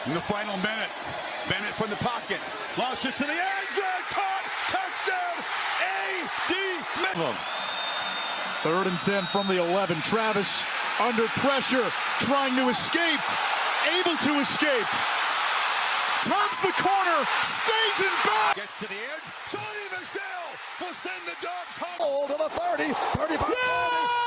In the final minute, Bennett from the pocket, launches to the end zone, caught, touchdown, A.D. Mitchell. 3rd and 10 from the 11. Travis under pressure, trying to escape, able to escape. Turns the corner, stays in back. Gets to the edge, Sonny Michel will send the Dogs home. To the 30, 35, 40,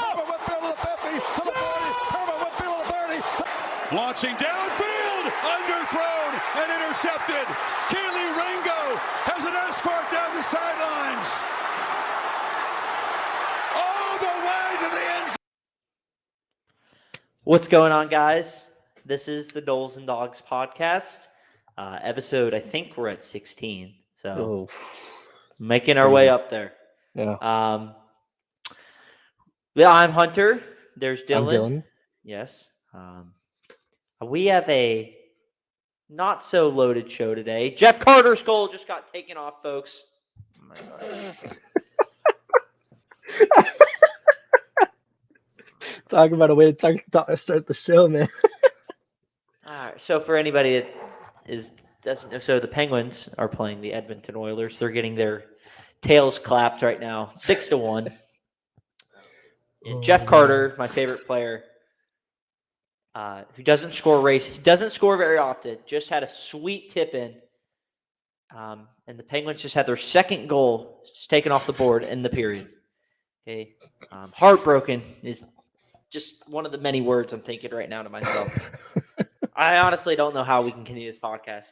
Herbert Whitfield to the 50, to the 40, Herbert Whitfield to the 30. Launching downfield, underthrown and intercepted. Keely Ringo has an escort down the sidelines. All the way to the end zone. What's going on, guys? This is the Doles and Dogs podcast. Episode, I think we're at 16. So making our way up there. Yeah. I'm Hunter. There's Dylan. I'm Dylan. Yes. We have a not so loaded show today. Jeff Carter's goal just got taken off, folks. Oh my God. Talk about a way to start the show, man. All right. So for anybody that doesn't know, so the Penguins are playing the Edmonton Oilers. They're getting their tails clapped right now, 6-1. And Jeff Carter, my favorite player, who doesn't score very often, just had a sweet tip in. And the Penguins just had their second goal just taken off the board in the period. Okay, heartbroken is just one of the many words I'm thinking right now to myself. I honestly don't know how we can continue this podcast.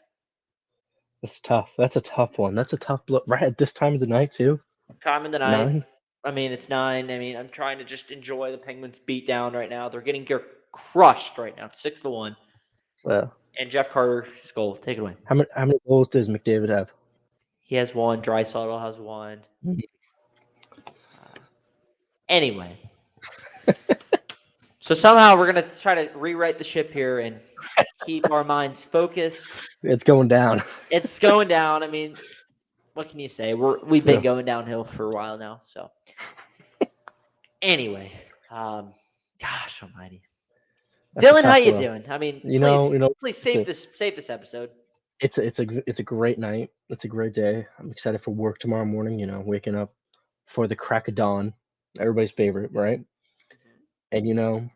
It's tough. That's a tough one. That's a tough look. Right at this time of the night, too. Time of the night. 9? I mean, it's 9. I mean, I'm trying to just enjoy the Penguins beat down right now. They're getting crushed right now, 6-1. Well, and Jeff Carter's goal. Take it away. how many goals does McDavid have? He has 1. Draisaitl has 1. Anyway. So somehow we're going to try to rewrite the ship here and keep our minds focused. It's going down. It's going down. I mean, what can you say? We've been going downhill for a while now. So anyway, gosh almighty. Dylan, how you doing? I mean, please save this episode. It's a great night. It's a great day. I'm excited for work tomorrow morning, waking up for the crack of dawn. Everybody's favorite, right? And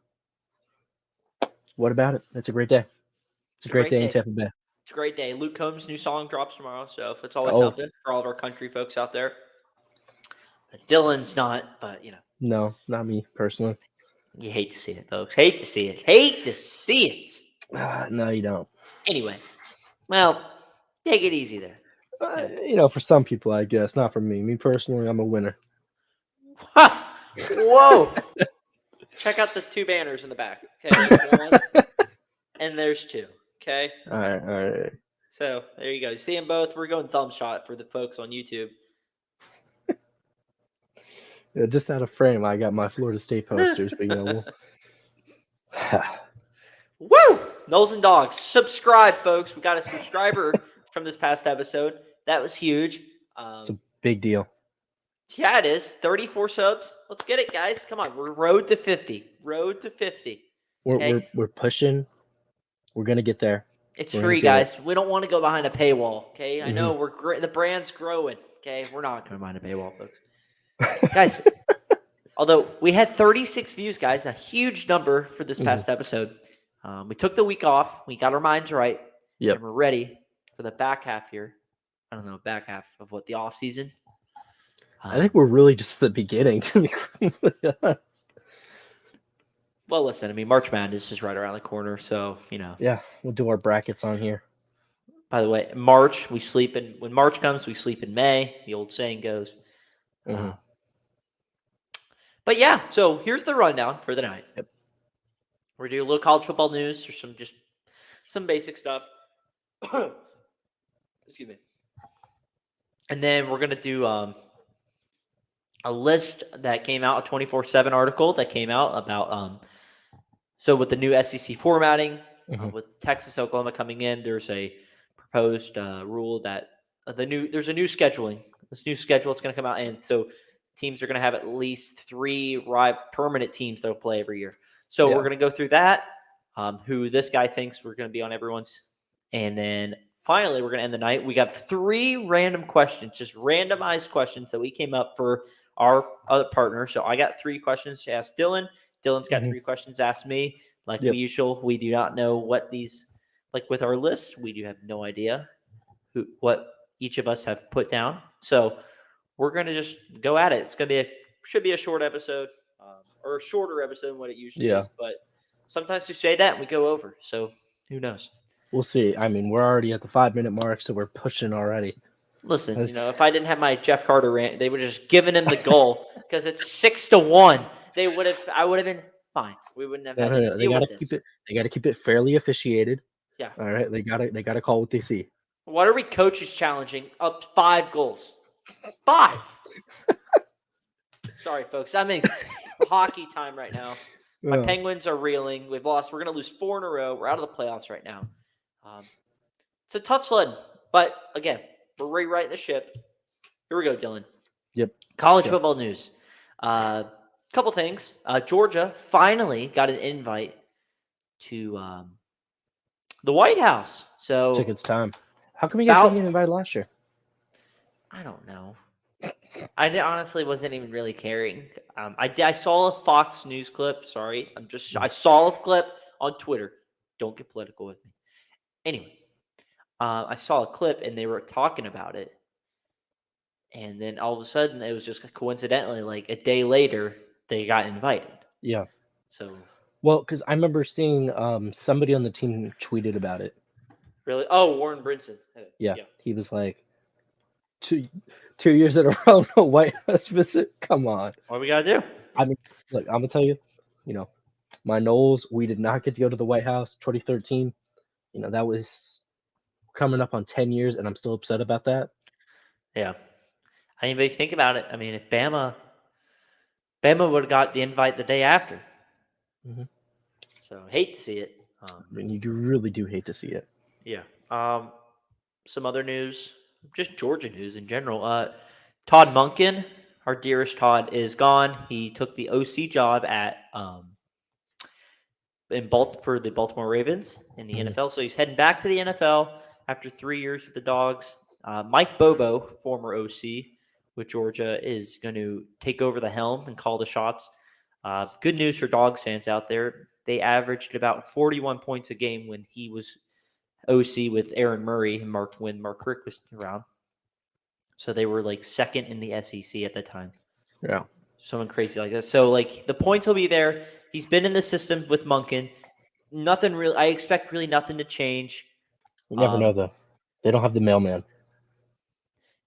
what about it? It's a great day. It's a great day in Tampa Bay. It's a great day. Luke Combs' new song drops tomorrow, so it's always something for all of our country folks out there. But Dylan's not, but No, not me personally. You hate to see it, folks. Hate to see it. Hate to see it. No, you don't. Anyway, well, take it easy there. For some people, I guess. Not for me. Me personally, I'm a winner. Whoa. Check out the 2 banners in the back. Okay, there's 1, and there's 2. Okay. All right. So there you go. You see them both. We're going thumb shot for the folks on YouTube. Yeah, just out of frame, I got my Florida State posters, but Woo! Knowles and Dogs. Subscribe, folks. We got a subscriber from this past episode. That was huge. It's a big deal. Yeah, it is. 34 subs. Let's get it, guys. Come on. We're road to 50. Road to 50. Okay? We're pushing. We're gonna get there. It's free, guys. We don't want to go behind a paywall. Okay, I know the brand's growing. Okay, we're not going behind a paywall, folks. Guys, although we had 36 views, guys, a huge number for this past episode. We took the week off. We got our minds right. Yep. And we're ready for the back half here. I don't know, back half of what, the off season? I think we're really just at the beginning. To be Well, listen, I mean, March Madness is right around the corner, so, Yeah, we'll do our brackets on here. By the way, March, when March comes, we sleep in May, the old saying goes. But yeah, so here's the rundown for the night. Yep. We're doing a little college football news, or some basic stuff. Excuse me. And then we're going to do a list that came out, a 24/7 article that came out about so with the new SEC formatting, with Texas, Oklahoma coming in, there's a proposed rule that there's a new scheduling. This new schedule is going to come out, and so teams are going to have at least 3 permanent teams that will play every year. So we're going to go through that. Who this guy thinks we're going to be on everyone's And then finally, we're going to end the night. We got 3 random questions, just randomized questions that we came up for our other partner. So I got 3 questions to ask Dylan. Dylan's got 3 questions to ask me. Like Yep. usual, we do not know what these, like with our list, we do have no idea what each of us have put down. So we're going to just go at it. It's going to be should be a short episode, or a shorter episode than what it usually Yeah. is. But sometimes we say that and we go over. So who knows? We'll see. I mean, we're already at the 5-minute mark, so we're pushing already. Listen, if I didn't have my Jeff Carter rant, they would have just given him the goal because it's 6-1. I would have been fine. We wouldn't have had to They deal gotta with keep this. it. They gotta keep it fairly officiated. Yeah. All right. They gotta call what they see. What are we coaches challenging? Up 5 goals. 5. Sorry, folks. I'm in hockey time right now. My Yeah. Penguins are reeling. We've lost. We're going to lose 4 in a row. We're out of the playoffs right now. It's a tough sled. But, again, we're rewriting the ship. Here we go, Dylan. Yep. College football news. Couple things. Georgia finally got an invite to the White House. So Took its time. How come you guys didn't get invited last year? I don't know. I honestly wasn't even really caring. I saw a Fox News clip. Sorry, I saw a clip on Twitter. Don't get political with me. Anyway, I saw a clip and they were talking about it, and then all of a sudden it was just coincidentally like a day later they got invited. Yeah. So Well, because I remember seeing somebody on the team tweeted about it. really, oh, Warren Brinson. Yeah. He was like, 2 years in a row, no White House visit. Come on. What we gotta do? I mean, look, I'm gonna tell you, my Knowles, we did not get to go to the White House 2013. That was coming up on 10 years, and I'm still upset about that. Yeah. I mean, but if you think about it, I mean, if Bama would have got the invite the day after. Mhm. So hate to see it. I mean, you really do hate to see it. Yeah. Some other news, just Georgia news in general. Todd Monken, our dearest Todd, is gone. He took the OC job at for the Baltimore Ravens in the NFL. So he's heading back to the NFL after 3 years with the Dogs. Mike Bobo, former OC with Georgia, is going to take over the helm and call the shots. Good news for Dogs fans out there. They averaged about 41 points a game when he was OC with Aaron Murray and when Mark Richt was around. So they were like second in the SEC at the time. Yeah. Someone crazy like that. So like the points will be there. He's been in the system with Monken. Nothing really. I expect really nothing to change. You never know though. They don't have the mailman.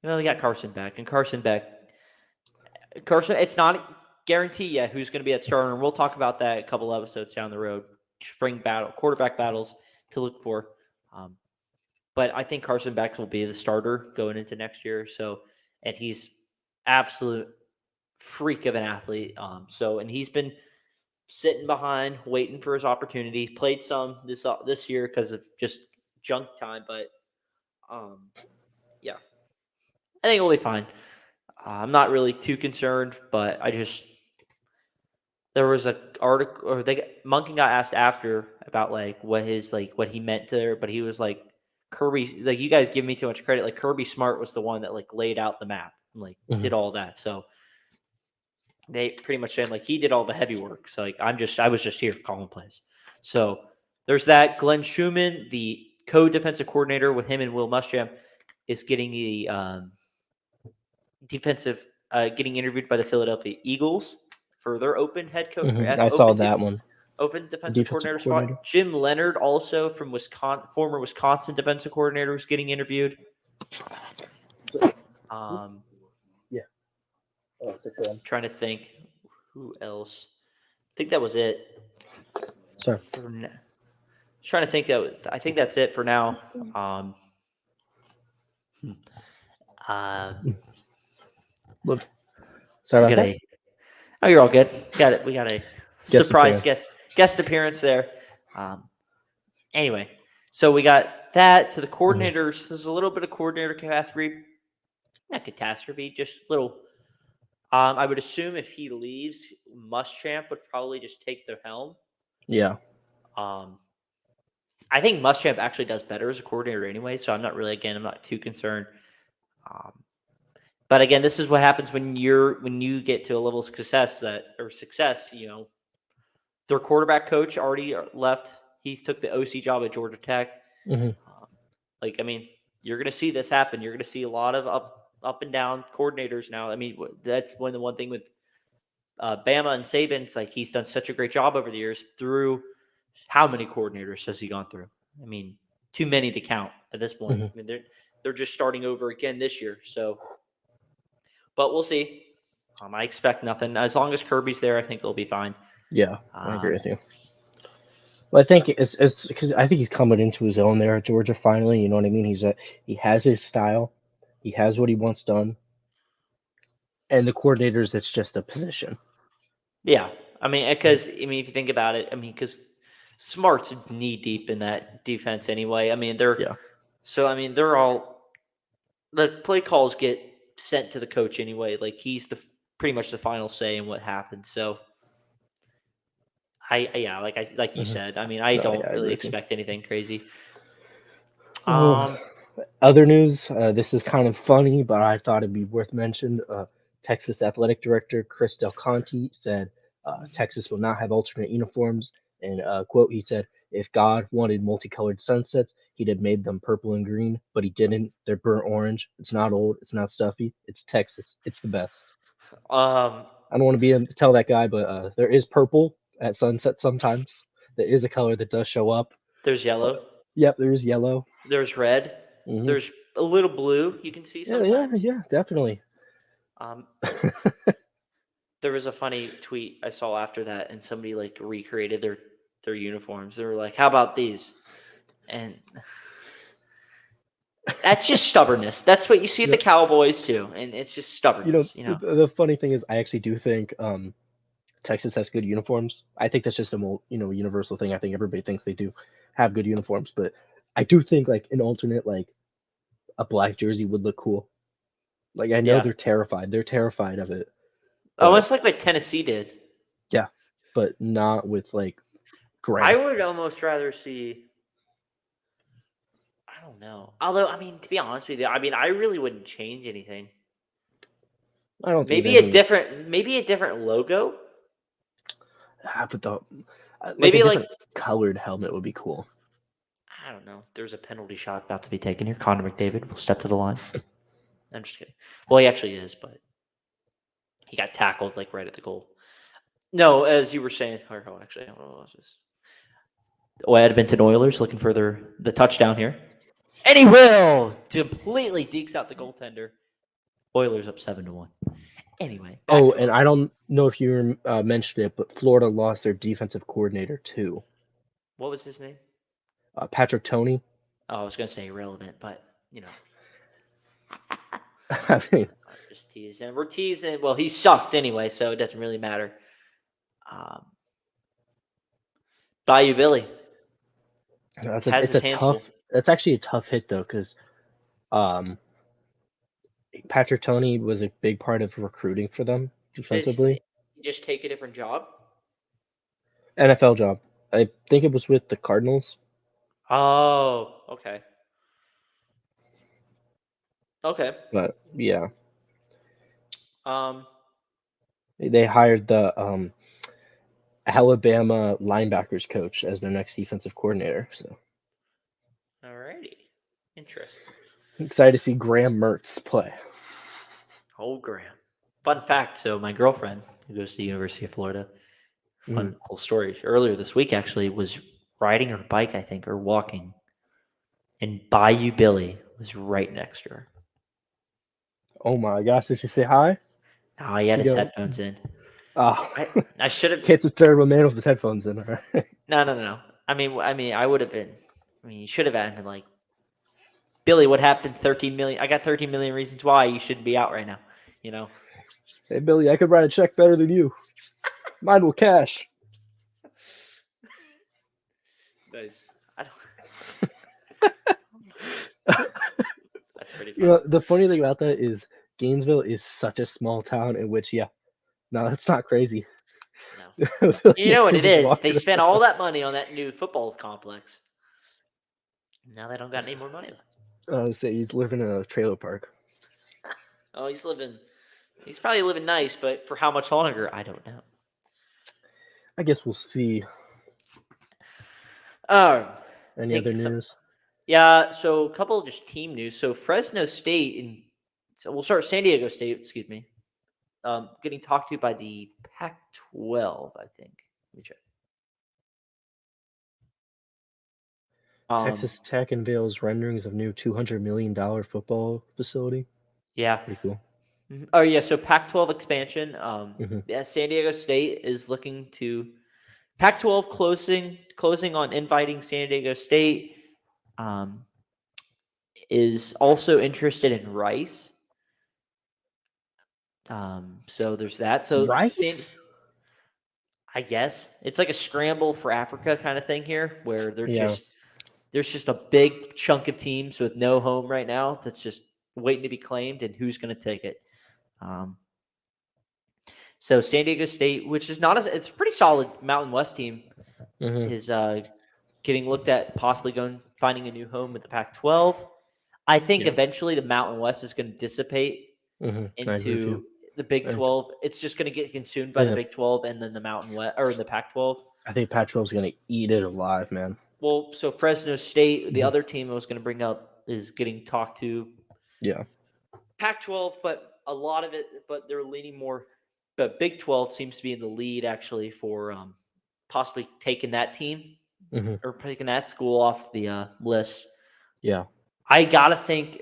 We got Carson back, and Carson, it's not guaranteed yet who's going to be at starter, and we'll talk about that a couple episodes down the road. Spring quarterback battles to look for. But I think Carson Beck will be the starter going into next year. So, and he's absolute freak of an athlete. And he's been sitting behind, waiting for his opportunity. Played some this year because of just junk time, but yeah, I think it'll be fine. I'm not really too concerned, but there was an article, or Monken got asked after about like what he meant to her, but he was like, Kirby, like, you guys give me too much credit. Like, Kirby Smart was the one that like laid out the map and like did all that. So they pretty much said like he did all the heavy work. So like I was just here calling plays. So there's that. Glenn Schumann, the co-defensive coordinator with him and Will Muschamp, is getting the getting interviewed by the Philadelphia Eagles for their open head coach. I saw that one. Open defensive coordinator spot. Jim Leonard, also from Wisconsin, former Wisconsin defensive coordinator, was getting interviewed. Yeah. Trying to think who else. I think that was it. Sorry. Trying to think I think that's it for now. Look. Sorry about that. Oh, you're all good. We got a surprise guest appearance there. Anyway, so we got that to the coordinators. There's a little bit of coordinator catastrophe. Not catastrophe, just little. I would assume if he leaves, Muschamp would probably just take the helm. Yeah. I I think Muschamp actually does better as a coordinator anyway, so I'm not too concerned. But again, this is what happens when you get to a level of success their quarterback coach already left. He took the OC job at Georgia Tech. Hmm. You're going to see this happen. You're going to see a lot of up and down coordinators now. I mean, that's the one thing with Bama and Saban. It's like he's done such a great job over the years through how many coordinators has he gone through? I mean, too many to count at this point. Hmm. I mean, they're just starting over again this year. So, but we'll see. I expect nothing as long as Kirby's there. I think they'll be fine. Yeah, I agree with you. Well, I think it's because I think he's coming into his own there at Georgia finally. You know what I mean? He has his style, he has what he wants done, and the coordinators, it's just a position. Yeah, if you think about it, because Smart's knee deep in that defense anyway. Yeah. They're all the play calls get sent to the coach anyway. Like he's pretty much the final say in what happens. So like you Mhm. said, I No, don't yeah, I really agree with you. expect anything crazy. Oh, other news. This is kind of funny, but I thought it'd be worth mentioning. Texas Athletic Director Chris Del Conte said Texas will not have alternate uniforms. And quote, he said, "If God wanted multicolored sunsets, he'd have made them purple and green, but he didn't. They're burnt orange. It's not old. It's not stuffy. It's Texas. It's the best." Um, I don't want to tell that guy, but there is purple at sunset sometimes. There is a color that does show up. there's But yellow, yep, there is yellow. there's red, Hmm. there's a little blue you can see Yeah, sometimes. definitely. Um, there was a funny tweet I saw after that, and somebody like recreated their uniforms. They were like, "How about these?" And that's just stubbornness. That's what you see at the Yep. Cowboys too, and it's just stubbornness. The funny thing is, I actually do think Texas has good uniforms. I think that's just a universal thing. I think everybody thinks they do have good uniforms, but I do think like an alternate, like a black jersey would look cool. Like I know Yeah, they're terrified. They're terrified of it, but almost like what Tennessee did. yeah, but not with like I gray. would almost rather see. I don't know. Although, to be honest with you, I really wouldn't change anything. I don't think there's Maybe a anything. different logo. But like a Maybe like different colored helmet would be cool. I don't know. There's a penalty shot about to be taken here. Connor McDavid will step to the line. I'm just kidding. Well, he actually is, but he got tackled like right at the goal. No, as you were saying. Actually, I don't know what was this. Edmonton Oilers looking for the touchdown here, and he will completely dekes out the goaltender. Oilers up 7-1. Anyway. Oh, and I don't know if you mentioned it, but Florida lost their defensive coordinator too. What was his name? Patrick Toney. Oh, I was going to say irrelevant, but I mean, I'm just teasing. We're teasing. Well, he sucked anyway, so it doesn't really matter. Bayou Billy it's has his a hands tough. full. That's actually a tough hit though, because um, Patrick Toney was a big part of recruiting for them Did defensively. he just take a different job? NFL job. I think it was with the Cardinals. Oh, okay. Okay. But yeah, Um, they hired the Alabama linebackers coach as their next defensive coordinator. So alrighty. Interesting. I'm excited to see Graham Mertz play. Oh, Graham. Fun fact. So my girlfriend, who goes to the University of Florida, fun cool story. Earlier this week, actually, was riding her bike, I think, or walking, and Bayou Billy was right next to her. Oh my gosh! Did she say hi? Oh, he had his headphones in. Oh, I should have. Kate's a terrible man with his headphones in. All right. No. I would have been. You should have been like, Billy, what happened? 13 million. I got 13 million reasons why you shouldn't be out right now. Hey Billy, I could write a check better than you. Mine will cash. Nice. I don't. That's pretty funny. The funny thing about that is Gainesville is such a small town in which, no, that's not crazy. No. You know what it is? They walking spent all that money on that new football complex. Now they don't got any more money left. So he's living in a trailer park. Oh, he's probably living nice, but for how much longer, I don't know. I guess we'll see. I Any think other news? Yeah, so a couple of just team news. So Fresno State so we'll start with San Diego State, excuse me. Getting talked to by the Pac-12, I think. Let me check. Texas Tech unveils renderings of new $200 million football facility. Yeah. Pretty cool. Oh yeah, so Pac-12 expansion. Mhm. Yeah, San Diego State is looking to Pac-12 closing on inviting San Diego State. Is also interested in Rice. So there's that. So Rice? I guess it's like a scramble for Africa kind of thing here, where Yeah. there's just a big chunk of teams with no home right now that's just waiting to be claimed, and who's going to take it. So San Diego State, which is not it's a pretty solid Mountain West team, Mhm. is getting looked at possibly finding a new home with the Pac-12. I think Yeah. eventually the Mountain West is going to dissipate Mhm. I agree with you. into the Big And 12. It's just going to get consumed by think the that- Big 12 and then the Mountain West or the Pac-12. I think Pac-12 is gonna eat it alive, man. Well, so Fresno State, the Mhm. other team I was going to bring up, is getting talked to Yeah. Pac-12, but a lot of it, but they're leaning more. But Big 12 seems to be in the lead actually for possibly taking that team Mhm. or taking that school off the list. Yeah. I gotta think.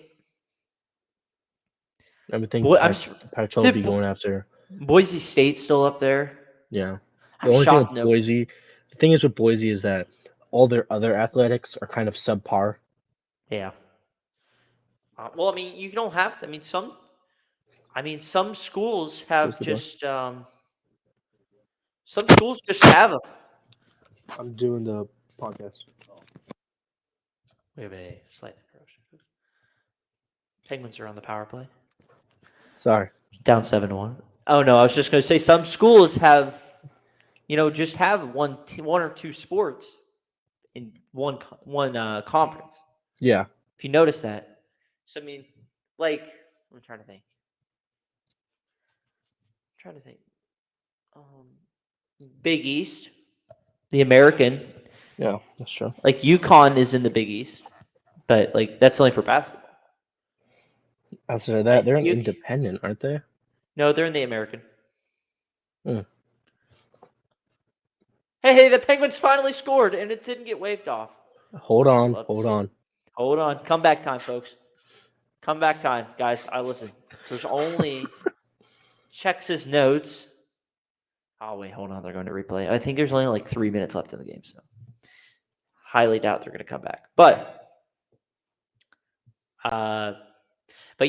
I would think Boy, Pac-12 would be going after. Boise State's still up there. Yeah. The I'm only thing shocked. with No, Boise, the thing is with Boise is that all their other athletics are kind of subpar. yeah. Well, I mean, you don't have to. I mean, some schools Close have the door. just. Some schools just have a. I'm doing the podcast. We have a slight interruption. Penguins are on the power play. Sorry. Down 7-1. Oh no, I was just going to say some schools have, just have one or two sports in one conference. Yeah. If you notice that, so I mean, like I'm trying to think. Big East, the American, Yeah, that's true. like UConn is in the Big East, but like that's only for basketball. After Right? that, they're an independent, aren't they? No, they're in the American. Hmm. Hey, the Penguins finally scored, and it didn't get waved off. Hold on. Love to Hold see it. on. Hold on. Comeback time, folks. Comeback time, guys. I listen. There's only checks his notes. Oh wait, hold on. They're going to replay. I think there's only like 3 minutes left in the game, so highly doubt they're going to come back. But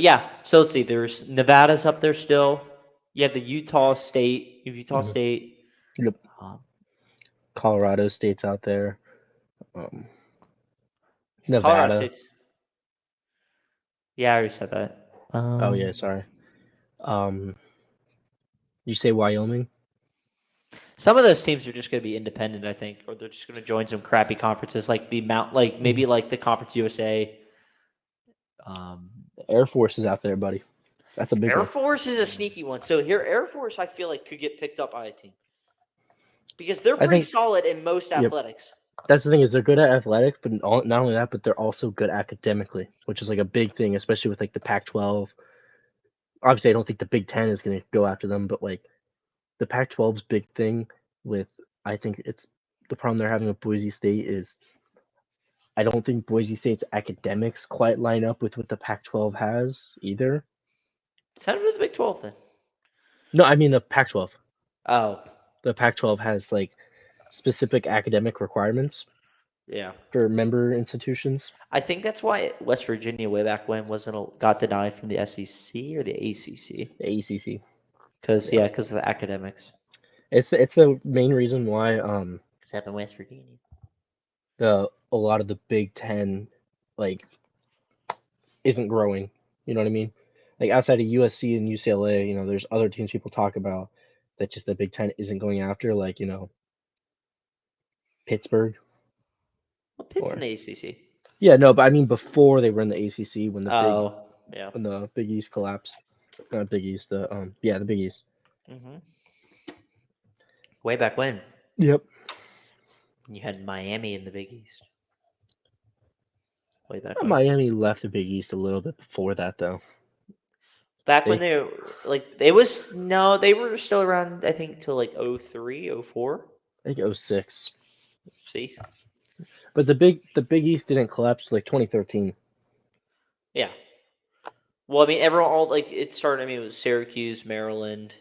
yeah. So let's see. There's Nevada's up there still. You have the Utah State. You have Utah Mhm. State. Yep. Colorado State's out there. Colorado Nevada. State's. Yeah, I already said that. Oh yeah, sorry. You say Wyoming? Some of those teams are just going to be independent, I think, or they're just going to join some crappy conferences like maybe like the Conference USA. The Air Force is out there, buddy. That's a big Air one. Force is a sneaky one. So here, Air Force, I feel like could get picked up by a team because they're I pretty think solid in most athletics. that's the thing is they're good at athletics, but not only that, but they're also good academically, which is like a big thing, especially with like the Pac-12. Obviously, I don't think the Big Ten is going to go after them, but like the Pac-12's big thing with, I think it's the problem they're having with Boise State is I don't think Boise State's academics quite line up with what the Pac-12 has either. Send them to the Big 12 then. No, I mean the Pac-12. Oh, The Pac-12 has like specific academic requirements yeah. for member institutions. I think that's why West Virginia way back when got denied from the SEC or the ACC. The ACC. Because Yeah. because of the academics. It's the main reason why Except in West Virginia. a lot of the Big Ten like isn't growing. You know what I mean? Like outside of USC and UCLA, there's other teams people talk about that just the Big Ten isn't going after, like Pittsburgh. Well, Pitt's in Or the ACC. Yeah, no, but I mean before they were in the ACC when Oh, yeah. the Big East collapsed. Not Big East, the Big East. hmm Way back when Yep. you had Miami in the Big East. Way back when. Miami left the Big East a little bit before that though. Back when They they were like, it was no, they were still around. I think till like 03, 04. I think 06. See, But the Big East didn't collapse till like 2013. yeah. Well, I mean, everyone all like it started. I mean, it was Syracuse, Maryland,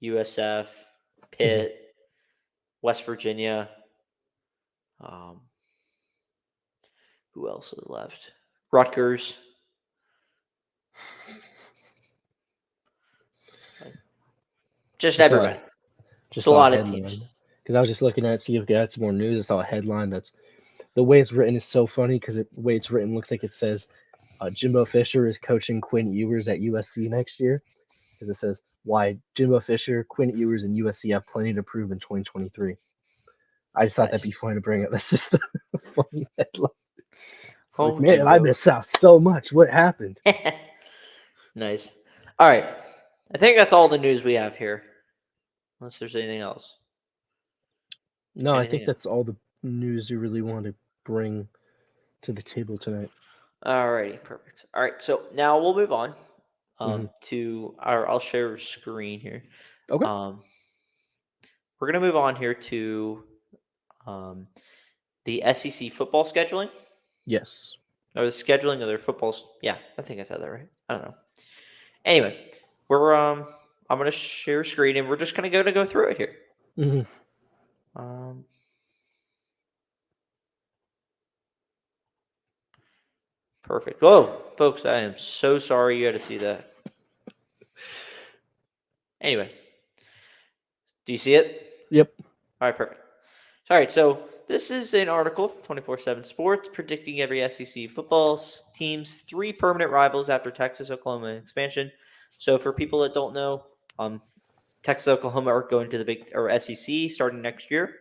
USF, Mhm. Pitt, West Virginia. Um, who else was left? Rutgers. Like, just Just saw everybody. It's just a saw a lot of teams. headline because I was just looking at see if we got some more news. I saw a headline that's the way it's written is so funny because the way it's written looks like it says Jimbo Fisher is coaching Quinn Ewers at USC next year because it says why Jimbo Fisher, Quinn Ewers, and USC have plenty to prove in 2023. I just thought that'd Nice. be funny to bring up. That's just a funny headline. It's like, Oh, man, I Jimbo. miss out so much. What happened? Nice. All right. I think that's all the news we have here. Unless there's anything else. No, I think Anything else? that's all the news we really want to bring to the table tonight. All righty. Perfect. All right. So now we'll move on Hmm. to our. I'll share a screen here. Okay. Um, we're gonna move on here to um, the SEC football scheduling Yes. or the scheduling of their footballs. Yeah, I think I said that right. I don't know. Anyway, we're I'm gonna share a screen and we're just gonna go through it here. Hmm. Um, perfect. Whoa, folks, I am so sorry you had to see that. Anyway, do you see it? Yep. All right, perfect. All right, so this is an article from 24/7 Sports predicting every SEC football team's 3 permanent rivals after Texas Oklahoma expansion. So for people that don't know, Texas Oklahoma are going to the Big or SEC starting next year,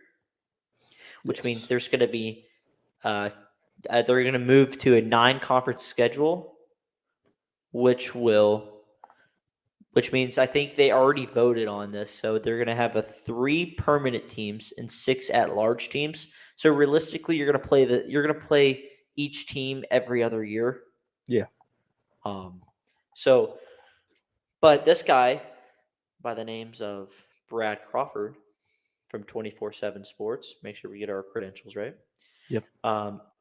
which means Yes. there's going to be uh, they're going to move to a 9 conference schedule, which will which means I think they already voted on this. So they're going to have 3 permanent teams and 6 at-large teams. So realistically, you're going to play each team every other year. Yeah. Um, so, but this guy by the names of Brad Crawford from 24/7 Sports, make sure we get our credentials right. Yep.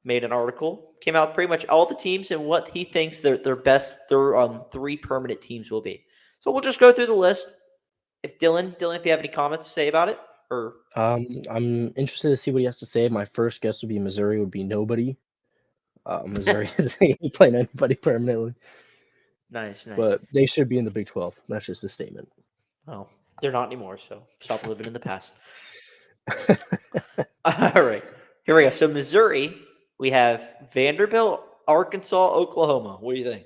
Made an article, came out pretty much all the teams and what he thinks their 3 permanent teams will be. So we'll just go through the list. If Dylan, if you have any comments to say about it, or I'm interested to see what he has to say. My first guess would be Missouri would be nobody. Missouri isn't playing anybody permanently, nice. but they should be in the Big 12. That's just a statement. Well, they're not anymore, so stop living in the past. All right, here we go. So Missouri, we have Vanderbilt, Arkansas, Oklahoma. What do you think?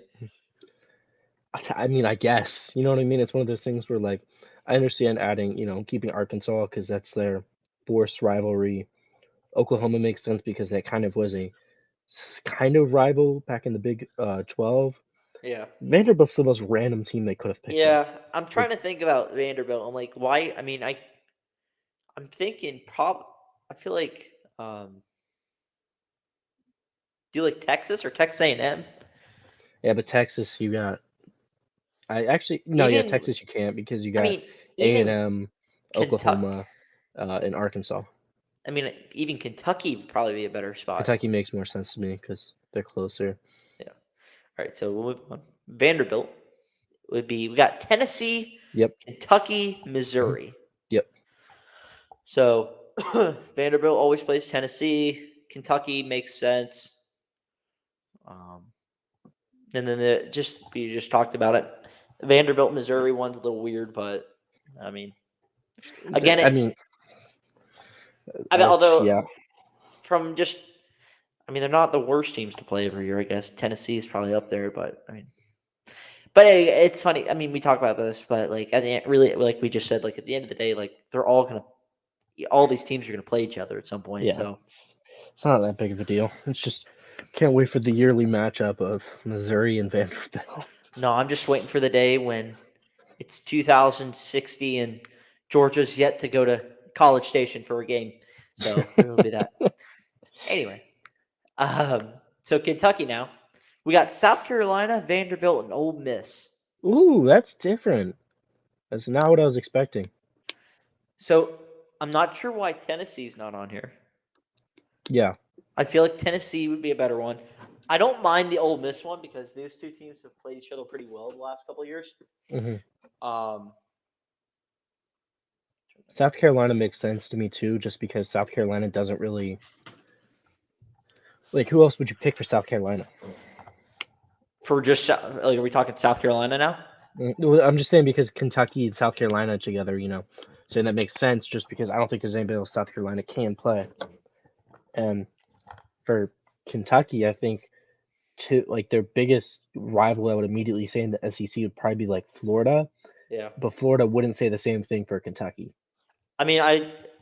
I mean, I guess you know what I mean. It's one of those things where like I understand adding, keeping Arkansas because that's their forced rivalry. Oklahoma makes sense because that kind of was a kind of rival back in the Big 12. Yeah. Vanderbilt's the most random team they could have picked up. Yeah, I'm Like, trying to think about Vanderbilt. I'm like, why? I mean, I'm thinking I feel like do you like Texas or Texas A&M? yeah, but Texas, you got. I actually no, yeah, Even Texas you can't because you I got mean, even A&M, Kentucky. Oklahoma, and Arkansas. I mean, even Kentucky would probably be a better spot. Kentucky makes more sense to me because they're closer. Yeah. All right, so we'll move on. Vanderbilt would be we got Tennessee, Yep. Kentucky, Mhm. Missouri. Yep. So Vanderbilt always plays Tennessee. Kentucky makes sense. And then you just talked about it. Vanderbilt, Missouri one's a little weird, but I mean, again, I mean, although yeah, from just, I mean, they're not the worst teams to play every year. I guess Tennessee is probably up there, but I mean, but it's funny. I mean, we talk about this, but like at the end, really, like we just said, like at the end of the day, like all these teams are gonna play each other at some point. yeah. So It's not that big of a deal. It's just Can't wait for the yearly matchup of Missouri and Vanderbilt. No, I'm just waiting for the day when it's 2060 and Georgia's yet to go to College Station for a game. So there will be that. Anyway, so Kentucky now. We got South Carolina, Vanderbilt, and Ole Miss. Ooh, that's different. That's not what I was expecting. So I'm not sure why Tennessee's not on here. Yeah. I feel like Tennessee would be a better one. I don't mind the Ole Miss one because those two teams have played each other pretty well the last couple of years. hmm Um, South Carolina makes sense to me too, just because South Carolina doesn't really like. Who else would you pick for South Carolina? for just like, are we talking South Carolina now? Well, I'm just saying because Kentucky and South Carolina together, so that makes sense. Just because I don't think there's anybody else South Carolina can play, and for Kentucky, I think like their biggest rival, I would immediately say in the SEC would probably be like Florida, Yeah. but Florida wouldn't say the same thing for Kentucky. I mean,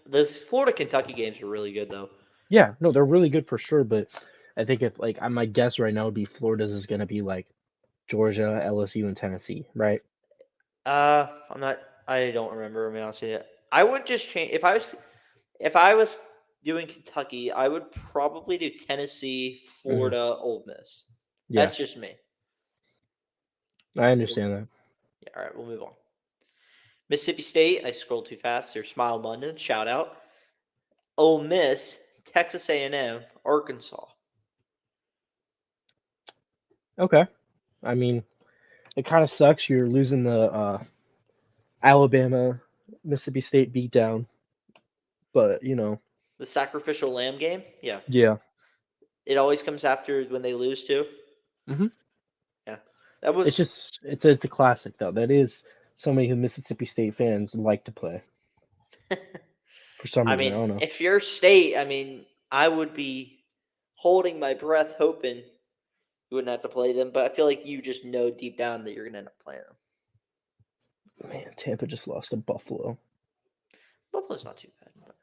the Florida Kentucky games are really good though. Yeah, no, they're really good for sure, but I think if like my guess right now would be Florida's is gonna be like Georgia, LSU, and Tennessee, right? I'm not. I don't remember. I mean, honestly, I would just change if I was doing Kentucky. I would probably do Tennessee, hmm Florida, Ole Miss. Yeah, That's just me. I understand that. Yeah. All right, we'll move on. Mississippi State. I scrolled too fast. They're Smile London. Shout out. Ole Miss, Texas A&M, Arkansas. Okay, I mean, it kind of sucks. You're losing the Alabama Mississippi State beatdown, but The sacrificial lamb game. Yeah, yeah. it always comes after when they lose too. hmm Yeah, that It's was. just it's a classic though. That is somebody who Mississippi State fans like to play for some I reason. I mean, don't know. if you're State, I mean, I would be holding my breath, hoping you wouldn't have to play them. But I feel like you just know deep down that you're gonna end up playing them. Man, Tampa just lost to Buffalo. Buffalo's not too bad. But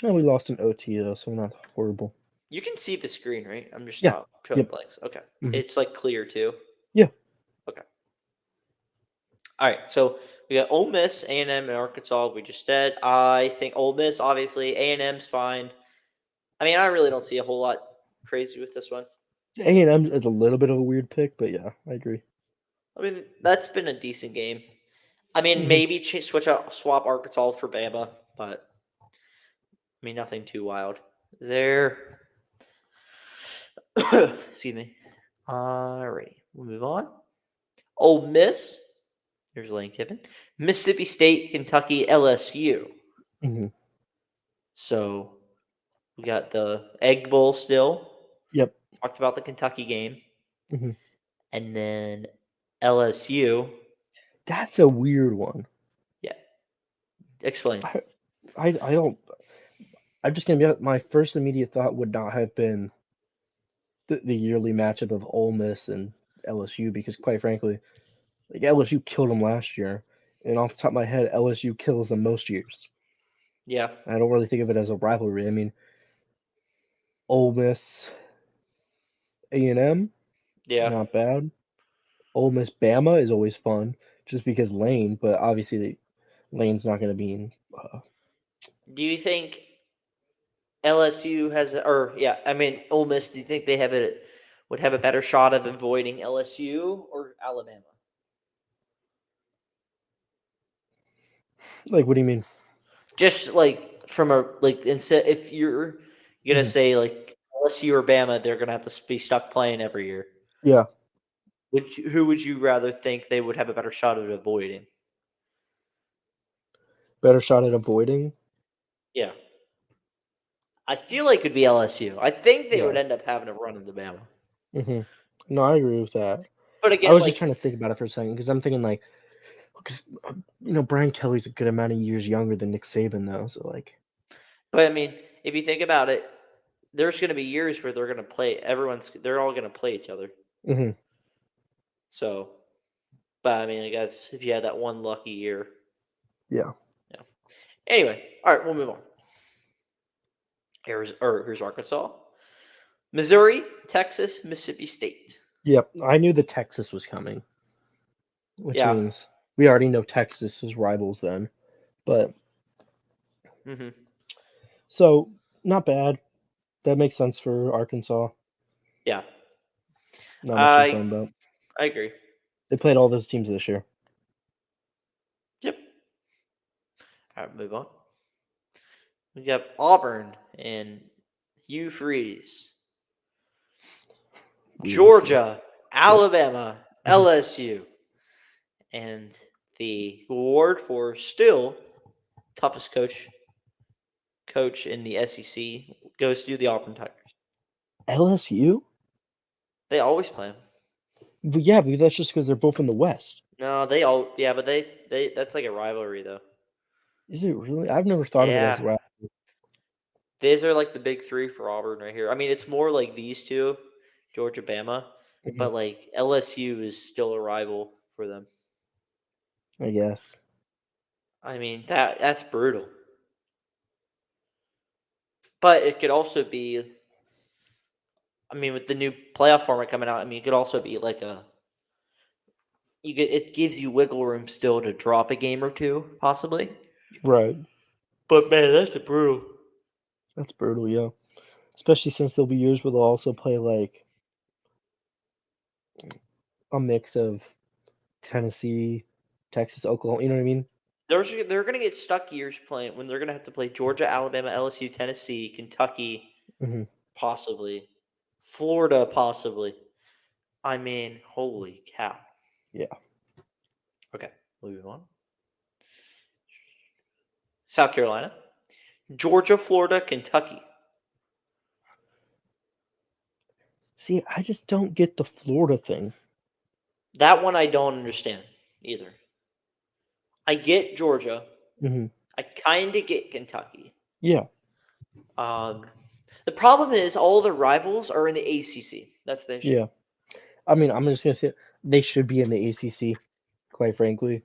Oh, we lost in OT though, so not horrible. you can see the screen, right? I'm just Yeah. not showing Yep. blanks. Okay, Mhm. it's like clear too. Yeah. Okay. All right, so we got Ole Miss, A&M, and Arkansas. We just said. I think Ole Miss, obviously. A&M's fine. I mean, I really don't see a whole lot crazy with this one. A&M is a little bit of a weird pick, but yeah, I agree. I mean, that's been a decent game. I mean, Mhm. maybe swap Arkansas for Bama, but I mean, nothing too wild. There. Excuse me. Alrighty, we'll move on. Ole Miss. Here's Lane Kiffin. Mississippi State, Kentucky, LSU. Mhm. So we got the Egg Bowl still. Yep. Talked about the Kentucky game. Mhm. And then LSU. That's a weird one. Yeah. Explain. I don't. I'm just gonna be. My first immediate thought would not have been the yearly matchup of Ole Miss and LSU because, quite frankly, like LSU killed them last year, and off the top of my head, LSU kills them most years. Yeah. I don't really think of it as a rivalry. I mean, Ole Miss, A&M, Yeah. not bad. Ole Miss, Bama is always fun, just because Lane, but obviously Lane's not going to be in. Do you think LSU has, or yeah, I mean, Ole Miss, do you think they would have a better shot of avoiding LSU or Alabama? Like, what do you mean? Just like from a, like, instead, if you're going to Mhm. say like LSU or Bama, they're going to have to be stuck playing every year. Yeah, Who would you rather think they would have a better shot at avoiding? better shot at avoiding. Yeah. I feel like it'd be LSU. I think they would Yeah. end up having a run into Bama. No, I agree with that. But I again, was just like, trying to think about it for a second because I'm thinking like, because Brian Kelly's a good amount of years younger than Nick Saban though, so like, but I mean, if you think about it, there's going to be years where they're going to play. They're all going to play each other. hmm So, but I mean, I guess if you had that one lucky year, yeah. yeah. Anyway, all right, we'll move on. Here's Arkansas, Missouri, Texas, Mississippi State. Yep, I knew the Texas was coming, which Yeah. means we already know Texas is rivals then. But Hmm. so not bad. That makes sense for Arkansas. Yeah. Not much to I complain about. I agree. They played all those teams this year. Yep. All right, move on. We got Auburn and Hugh Freeze. We will see. Georgia, Alabama, Mhm. LSU. And the award for still toughest coach in the SEC goes to the Auburn Tigers. LSU? They always play them. But yeah, but that's just because they're both in the West. No, but they that's like a rivalry though. Is it really? I've never thought of it as Yeah. well. These are like the big three for Auburn right here. I mean, it's more like these two, Georgia, Bama, but like LSU is still a rival for them. I guess. I mean, that's brutal. But it could also be, I mean, with the new playoff format coming out, I mean, it could also be like it gives you wiggle room still to drop a game or two, possibly. Right. But man, that's a brutal. That's brutal, yeah. Especially since there'll be years where they'll also play like a mix of Tennessee, Texas, Oklahoma. You know what I mean? They're going to get stuck years playing when they're going to have to play Georgia, Alabama, LSU, Tennessee, Kentucky, Hmm. possibly, Florida, possibly. I mean, holy cow. Yeah. Okay, moving on. South Carolina, Georgia, Florida, Kentucky. See, I just don't get the Florida thing. That one I don't understand either. I get Georgia. Hmm. I kind of get Kentucky. Yeah. The problem is all the rivals are in the ACC. That's the issue. Yeah. I mean, I'm just gonna say they should be in the ACC, quite frankly,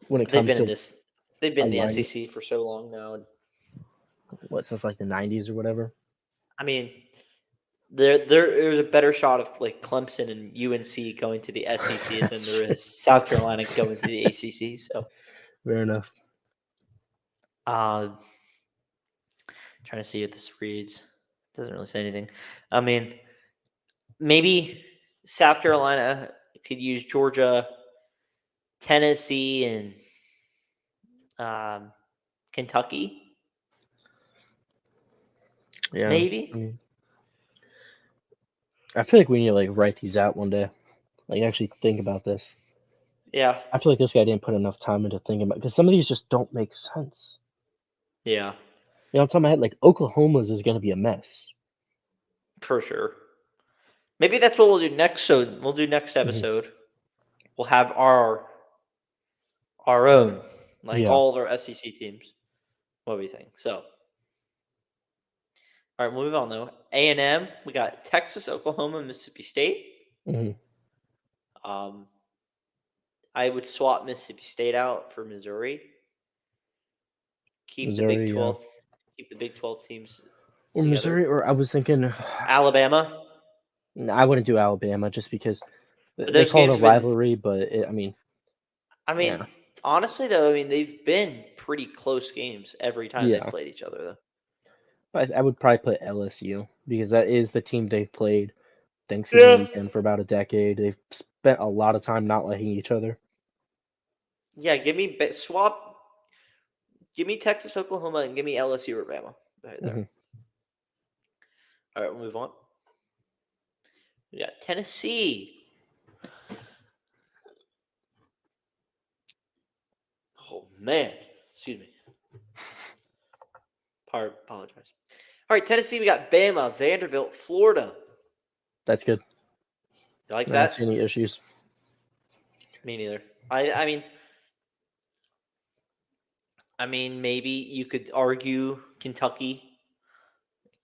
when it They've comes been in to this. They've been in the aligning. SEC for so long now. What, since like the 90s or whatever. I mean, there's a better shot of like Clemson and UNC going to the SEC than there is South Carolina going to the ACC. So, Fair enough. trying to see if this reads. Doesn't really say anything. I mean, maybe South Carolina could use Georgia, Tennessee, and Kentucky. Yeah. Maybe. I feel like we need to like write these out one day. Like actually think about this. Yeah. I feel like this guy didn't put enough time into thinking about because some of these just don't make sense. Yeah. You know, on top of my head, like Oklahoma's is gonna be a mess. For sure. Maybe that's what we'll do next. So we'll do next Mm-hmm. episode. We'll have our own, like Yeah. all of our SEC teams. What do you think? So, all right, moving on though. A&M, we got Texas, Oklahoma, Mississippi State. Hmm. I would swap Mississippi State out for Missouri. Keep the Missouri, Big 12. Keep the Big 12 teams or together. Missouri, or I was thinking Alabama. I wouldn't do Alabama just because they Those call it a games have been- rivalry, but I mean, yeah. honestly though, I mean they've been pretty close games every time Yeah. they've played each other though. I would probably put LSU because that is the team they've played Thanksgiving weekend for about a decade. They've spent a lot of time not liking each other. Yeah, give me Texas, Oklahoma, and give me LSU or Bama. Right there. Mm-hmm. All right, we'll move on. We got Tennessee. Oh man, excuse me. Apologize. All right, Tennessee. We got Bama, Vanderbilt, Florida. That's good. You like I that? don't see any issues. Me neither. I mean, maybe you could argue Kentucky.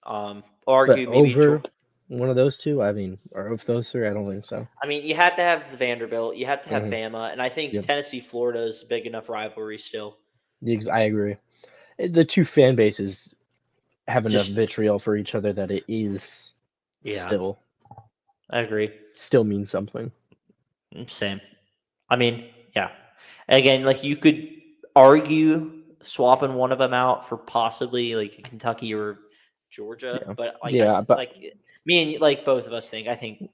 Argue But maybe over one of those two, I mean, or of those three, I don't think so. I mean, you have to have the Vanderbilt, you have to have Mhm. Bama, and I think Yep. Tennessee, Florida is a big enough rivalry still. I agree. The two fan bases have enough Just- vitriol for each other that it is Yeah, still I agree. means something. Same. I mean, yeah. Again, like you could argue swapping one of them out for possibly like Kentucky or Georgia, Yeah. but Yeah, but me and like both of us think I mhm.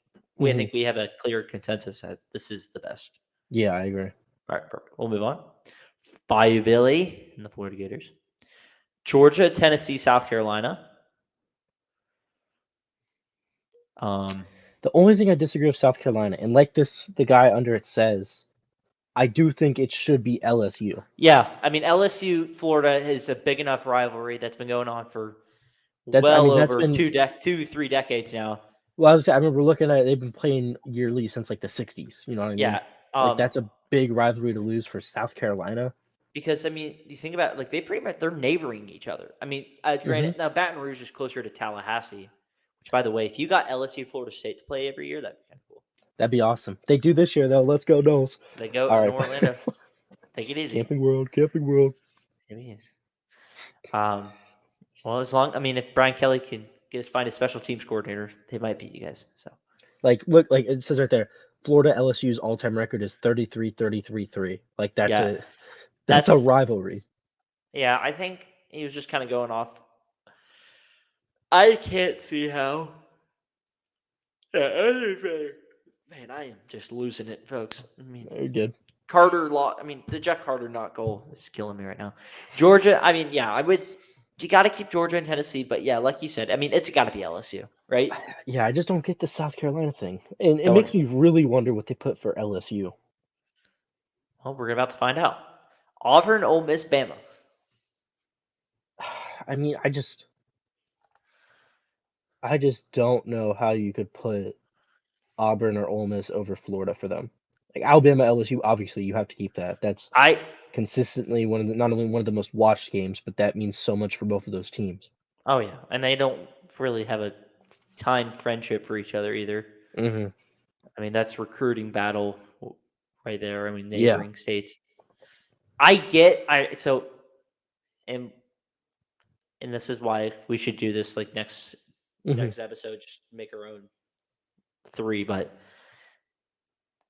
think we have a clear consensus that this is the best. Yeah, I agree. All right, perfect. We'll move on. Bayou Billy and the Florida Gators. Georgia, Tennessee, South Carolina. Um, The only thing I disagree with South Carolina, and like this, the guy under it says, I do think it should be LSU. yeah, I mean LSU Florida is a big enough rivalry that's been going on for That's I well mean that's over been 3 decades now. well. I remember looking at it, they've been playing yearly since like the '60s. You know what I mean? Yeah, Like that's a big rivalry to lose for South Carolina. because I mean, you think about it, like they pretty much they're neighboring each other. I mean, Hmm. granted, now Baton Rouge is closer to Tallahassee, which by the way, if you got LSU Florida State to play every year, that'd be kind of cool. That'd be awesome. They do this year though. Let's go Knowles. They go All in right. Orlando. Take it easy. Camping World, Camping World. It is. Um, well, as long I mean, if Brian Kelly can find a special teams coordinator, they might beat you guys. So Like look, like it says right there, Florida LSU's all-time record is 33-33-3. Like yeah, that's a that's rivalry. yeah. I think he was just kind of going off. I can't see how. Yeah, man, I am just losing it, folks. I mean, Very good. Carter law. I mean, the Jeff Carter not goal is killing me right now. Georgia. I mean, yeah, I would. You got to keep Georgia and Tennessee, but yeah, like you said, I mean, it's got to be LSU, right? Yeah, I just don't get the South Carolina thing. And it Don't. makes me really wonder what they put for LSU. Well, we're about to find out. Auburn, Ole Miss, Bama. I mean, I just don't know how you could put Auburn or Ole Miss over Florida for them. Like Alabama, LSU, obviously you have to keep that. That's I. consistently not only one of the most watched games, but that means so much for both of those teams. Oh yeah, and they don't really have a kind friendship for each other either. Hmm. I mean, that's recruiting battle right there. I mean, Yeah. neighboring states. I get. And and this is why we should do this like Hmm. next episode. Just make our own three, but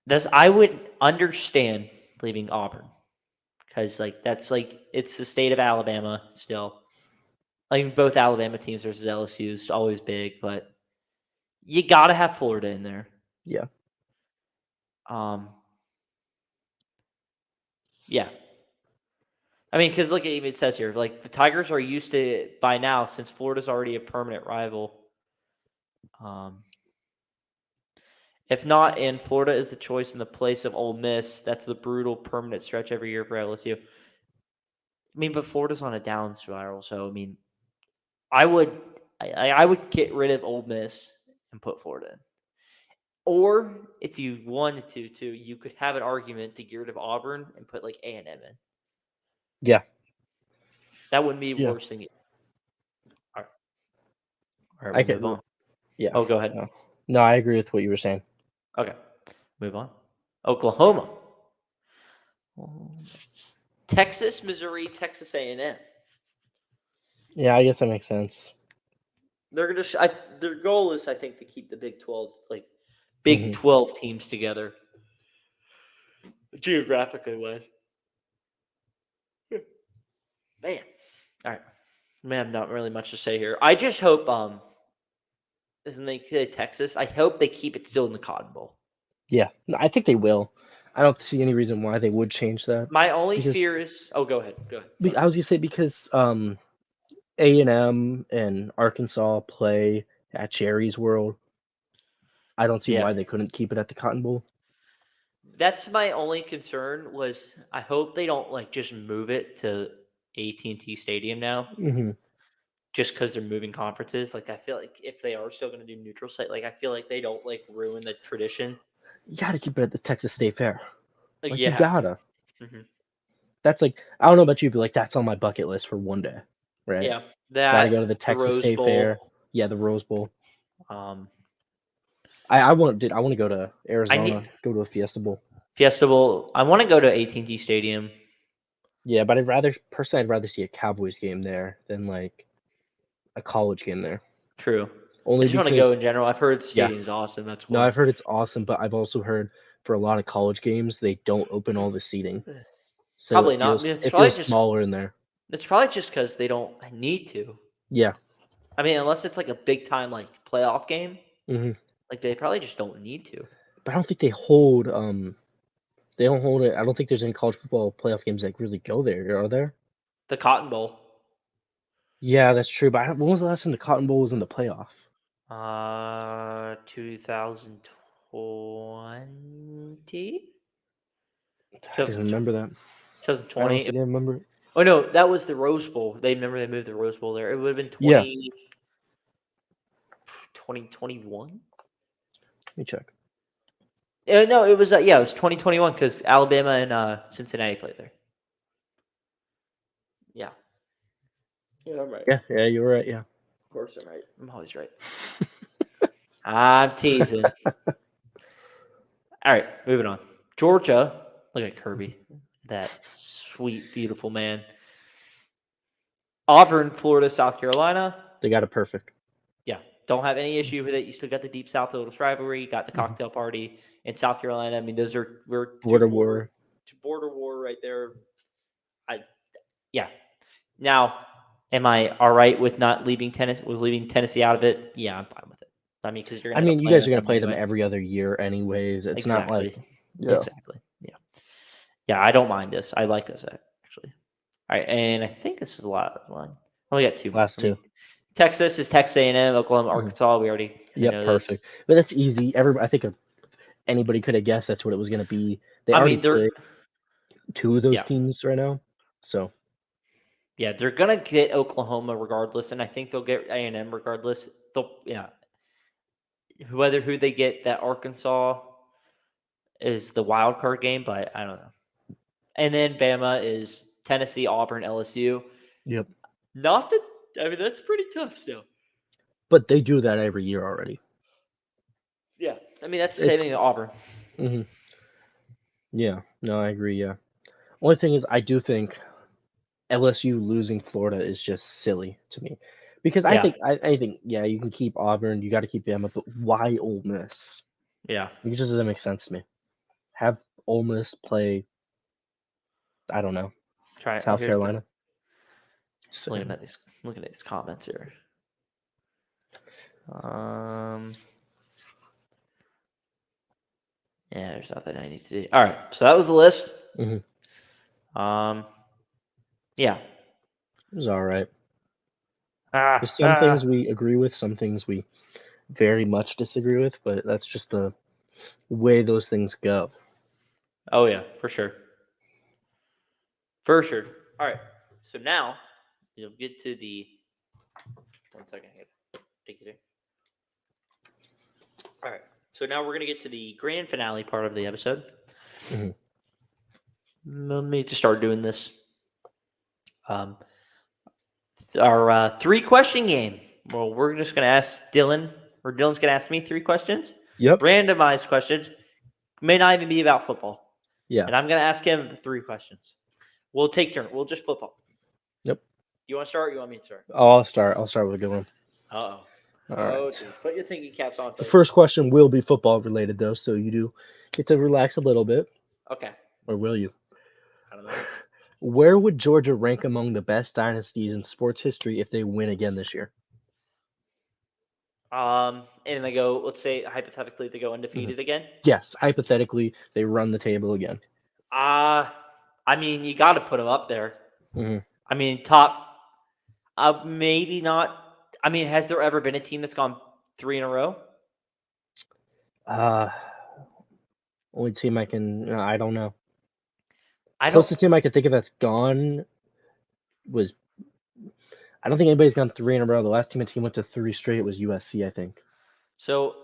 this I would understand leaving Auburn because like that's like it's the state of Alabama still. I mean, both Alabama teams versus LSU is always big, but you got to have Florida in there. Yeah. Um, yeah. I mean, because look at even it says here, like the Tigers are used to it by now since Florida's already a permanent rival. If not, and Florida is the choice in the place of Ole Miss, that's the brutal permanent stretch every year for LSU. I mean, but Florida's on a down spiral, so I mean, I would I would get rid of Ole Miss and put Florida in. Or if you wanted to, you could have an argument to get rid of Auburn and put like A&M in. Yeah. That wouldn't be Yeah. worse thing. All right, I we'll move could. on. Yeah. Oh, go ahead. No. No, I agree with what you were saying. Okay, move on. Oklahoma, Texas, Missouri, Texas A&M. Yeah, I guess that makes sense. They're gonna. Their goal is, I think, to keep the Big 12, like Big Mhm. 12 teams together, geographically wise. Man, all right. Man, not really much to say here. I just hope, when they play Texas, I hope they keep it still in the Cotton Bowl. Yeah, no, I think they will. I don't see any reason why they would change that. My only Because fear is. Oh, go ahead. Go ahead. Sorry. I was gonna say because A&M and Arkansas play at Jerry's World. I don't see Yeah. why they couldn't keep it at the Cotton Bowl. That's my only concern was I hope they don't like just move it to AT&T Stadium now Hmm. just because they're moving conferences. Like I feel like if they are still going to do neutral site, like I feel like they don't like ruin the tradition. You gotta keep it at the Texas State Fair. Like Like you you have to. gotta. Hmm. That's like I don't know about you, but like that's on my bucket list for one day, right? Yeah, Gotta go to the that the Texas Rose State Fair. Bowl. Yeah, the Rose Bowl. Um, I want to go to I Arizona, need go to a Fiesta Bowl. Fiesta Bowl. I want to go to AT&T Stadium. Yeah, but I'd rather see a Cowboys game there than like a college game there. True. Only just want to because go in general. I've heard the yeah, stadium's awesome. That's no, why. I've heard it's awesome, but I've also heard for a lot of college games they don't open all the seating, so Probably not. I mean, it feels smaller in there. it's probably just because they don't need to. Yeah. I mean, unless it's like a big time like playoff game, Hmm. like they probably just don't need to. But I don't think they hold they don't hold it. I don't think there's any college football playoff games that really go there. Are there? The Cotton Bowl, Yeah, that's true. But when was the last time the Cotton Bowl was in the playoff? 2020, I didn't remember that. I 2020. honestly didn't remember it. Oh no, that was the Rose Bowl. They moved the Rose Bowl there. It would have been Yeah, 2021. let me check. No, it was it was 2021 because Alabama and Cincinnati played there. Yeah. Yeah, I'm right. Yeah, you were right. Yeah. Of course I'm right. I'm always right. I'm teasing. All right, moving on. Georgia. Look at Kirby. That sweet, beautiful man. Auburn, Florida, South Carolina. They got it perfect. Yeah, don't have any issue with it. You still got the Deep South Little rivalry. You got the cocktail party in South Carolina. I mean, we're Border war. border war right there. Yeah. Now, am I all right with not leaving Tennessee out of it? Yeah, I'm fine with it. I mean, because you're I gonna end mean, up you playing guys are with gonna them play them anyway. every other year, anyways. It's not like yeah. Exactly. Yeah. Yeah, I don't mind this. I like this actually. All right, and I think this is a lot of one. Oh, we got two more. Last two. Texas is Texas A&M, Oklahoma, Arkansas. We already Yep, know perfect. this. But that's easy. I think anybody could have guessed that's what it was gonna be. They I already mean, they're play two of those teams right now, so they're gonna get Oklahoma regardless, and I think they'll get A&M regardless. Whether who they get that Arkansas is the wild card game, but I don't know. And then Bama is Tennessee, Auburn, LSU. yep. Not that I mean that's pretty tough still. But they do that every year already. Yeah, I mean that's the same thing to Auburn. Mm-hmm. Yeah, no, I agree. Yeah. Only thing is, I do think LSU losing Florida is just silly to me, because I think yeah, you can keep Auburn, you got to keep Bama, but why Ole Miss? Yeah, It just doesn't make sense to me. Have Ole Miss play, I don't know, try it. South Here's Carolina. looking at these comments here. Yeah, there's nothing I need to do. All right, so that was the list. Mm-hmm. Yeah, It was all right. There's some things we agree with, some things we very much disagree with, but that's just the way those things go. Oh yeah, for sure. For sure. All right. So now you'll get to the 1 second here. Take it here. All right. So now we're gonna get to the grand finale part of the episode. Mhm. Let me just start doing this. Our 3-question game. Well, we're just gonna ask Dylan, or Dylan's gonna ask me 3 questions. Yep. Randomized questions. May not even be about football. Yeah. And I'm gonna ask him the 3 questions. We'll take turn. We'll just flip up. Yep. You want to start? Or you want me to start? I'll start with a good one. Uh-oh. All Oh, right. jeez. Put your thinking caps on, The folks. first question will be football related, though, so you do get to relax a little bit. Okay. Or will you? I don't know. Where would Georgia rank among the best dynasties in sports history if they win again this year? And they go, let's say, hypothetically, they go undefeated again. Yes, hypothetically, they run the table again. I mean, you got to put them up there. Mm-hmm. I mean, top, maybe not. I mean, has there ever been a team that's gone 3 in a row? Only team I can, I don't know. I Closest team I could think of that's gone was, I don't think anybody's gone 3 in a row. The last time a team went to 3 straight was USC, I think. So,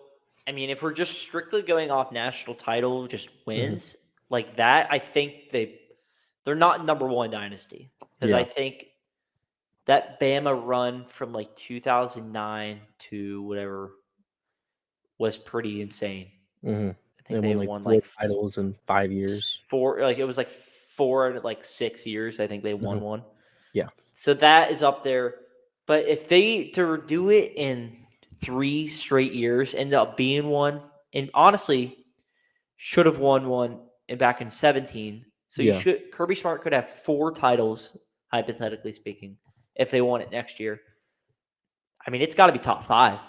I mean, if we're just strictly going off national title, just wins like that, I think they're not number 1 dynasty, because I think that Bama run from like 2009 to whatever was pretty insane. Mm-hmm. I think they won like 4 titles in 5 years. 4, like it was like 4 in like 6 years. I think they won one. Yeah. So that is up there. But if they to do it in 3 straight years, ended up being one, and honestly should have won one back in 17. So Yeah. Kirby Smart could have 4 titles, hypothetically speaking, if they won it next year. I mean, it's got to be top 5.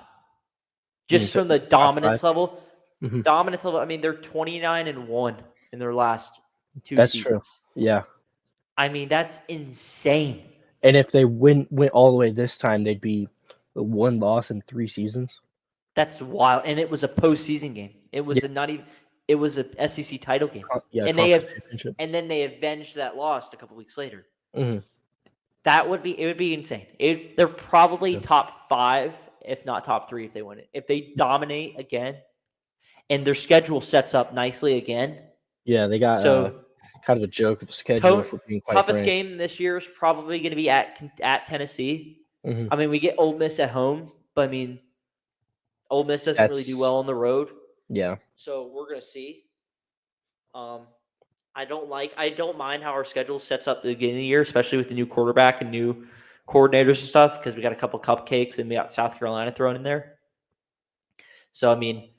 Just from the Top 5. dominance level. Mhm. Dominance level, I mean, they're 29-1 in their last 2 That's true. seasons. Yeah. I mean, that's insane. And if they went all the way this time, they'd be 1 loss in 3 seasons. That's wild. And it was a postseason game. It was it was a SEC title game. Yeah, And conference championship. then they avenged that loss a couple weeks later. Mhm. It would be insane. They're probably top 5, if not top 3, if they win it. If they dominate again, and their schedule sets up nicely again. Yeah, they got So kind of a joke of a schedule for being quite toughest frank. game this year is probably going to be at Tennessee. Mhm. I mean, we get Ole Miss at home, but I mean, Ole Miss doesn't really do well on the road. Yeah. So we're gonna see. I don't mind how our schedule sets up at the beginning of the year, especially with the new quarterback and new coordinators and stuff, because we got a couple cupcakes and we got South Carolina thrown in there. So I mean,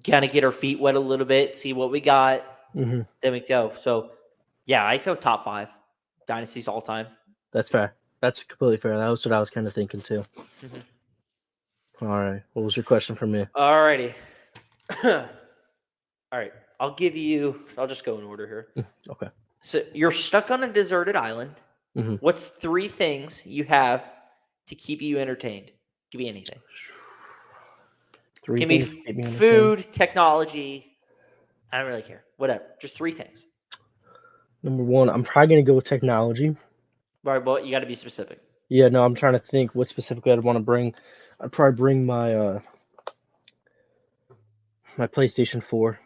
kind of get our feet wet a little bit, see what we got, Mhm. then we go. So yeah, I go top 5 dynasties all time. That's fair. That's completely fair. That was what I was kind of thinking too. All right. What was your question for me? Alrighty. All right. I'll just go in order here. Okay. So you're stuck on a deserted island. Mhm. What's 3 things you have to keep you entertained? Give me anything. 3 Give me things to keep me entertained. food, technology. I don't really care. Whatever. Just 3 things. Number 1, I'm probably gonna go with technology. All right, well, you got to be specific. Yeah, no, I'm trying to think what specifically I'd want to bring. I'd probably bring my my PlayStation 4.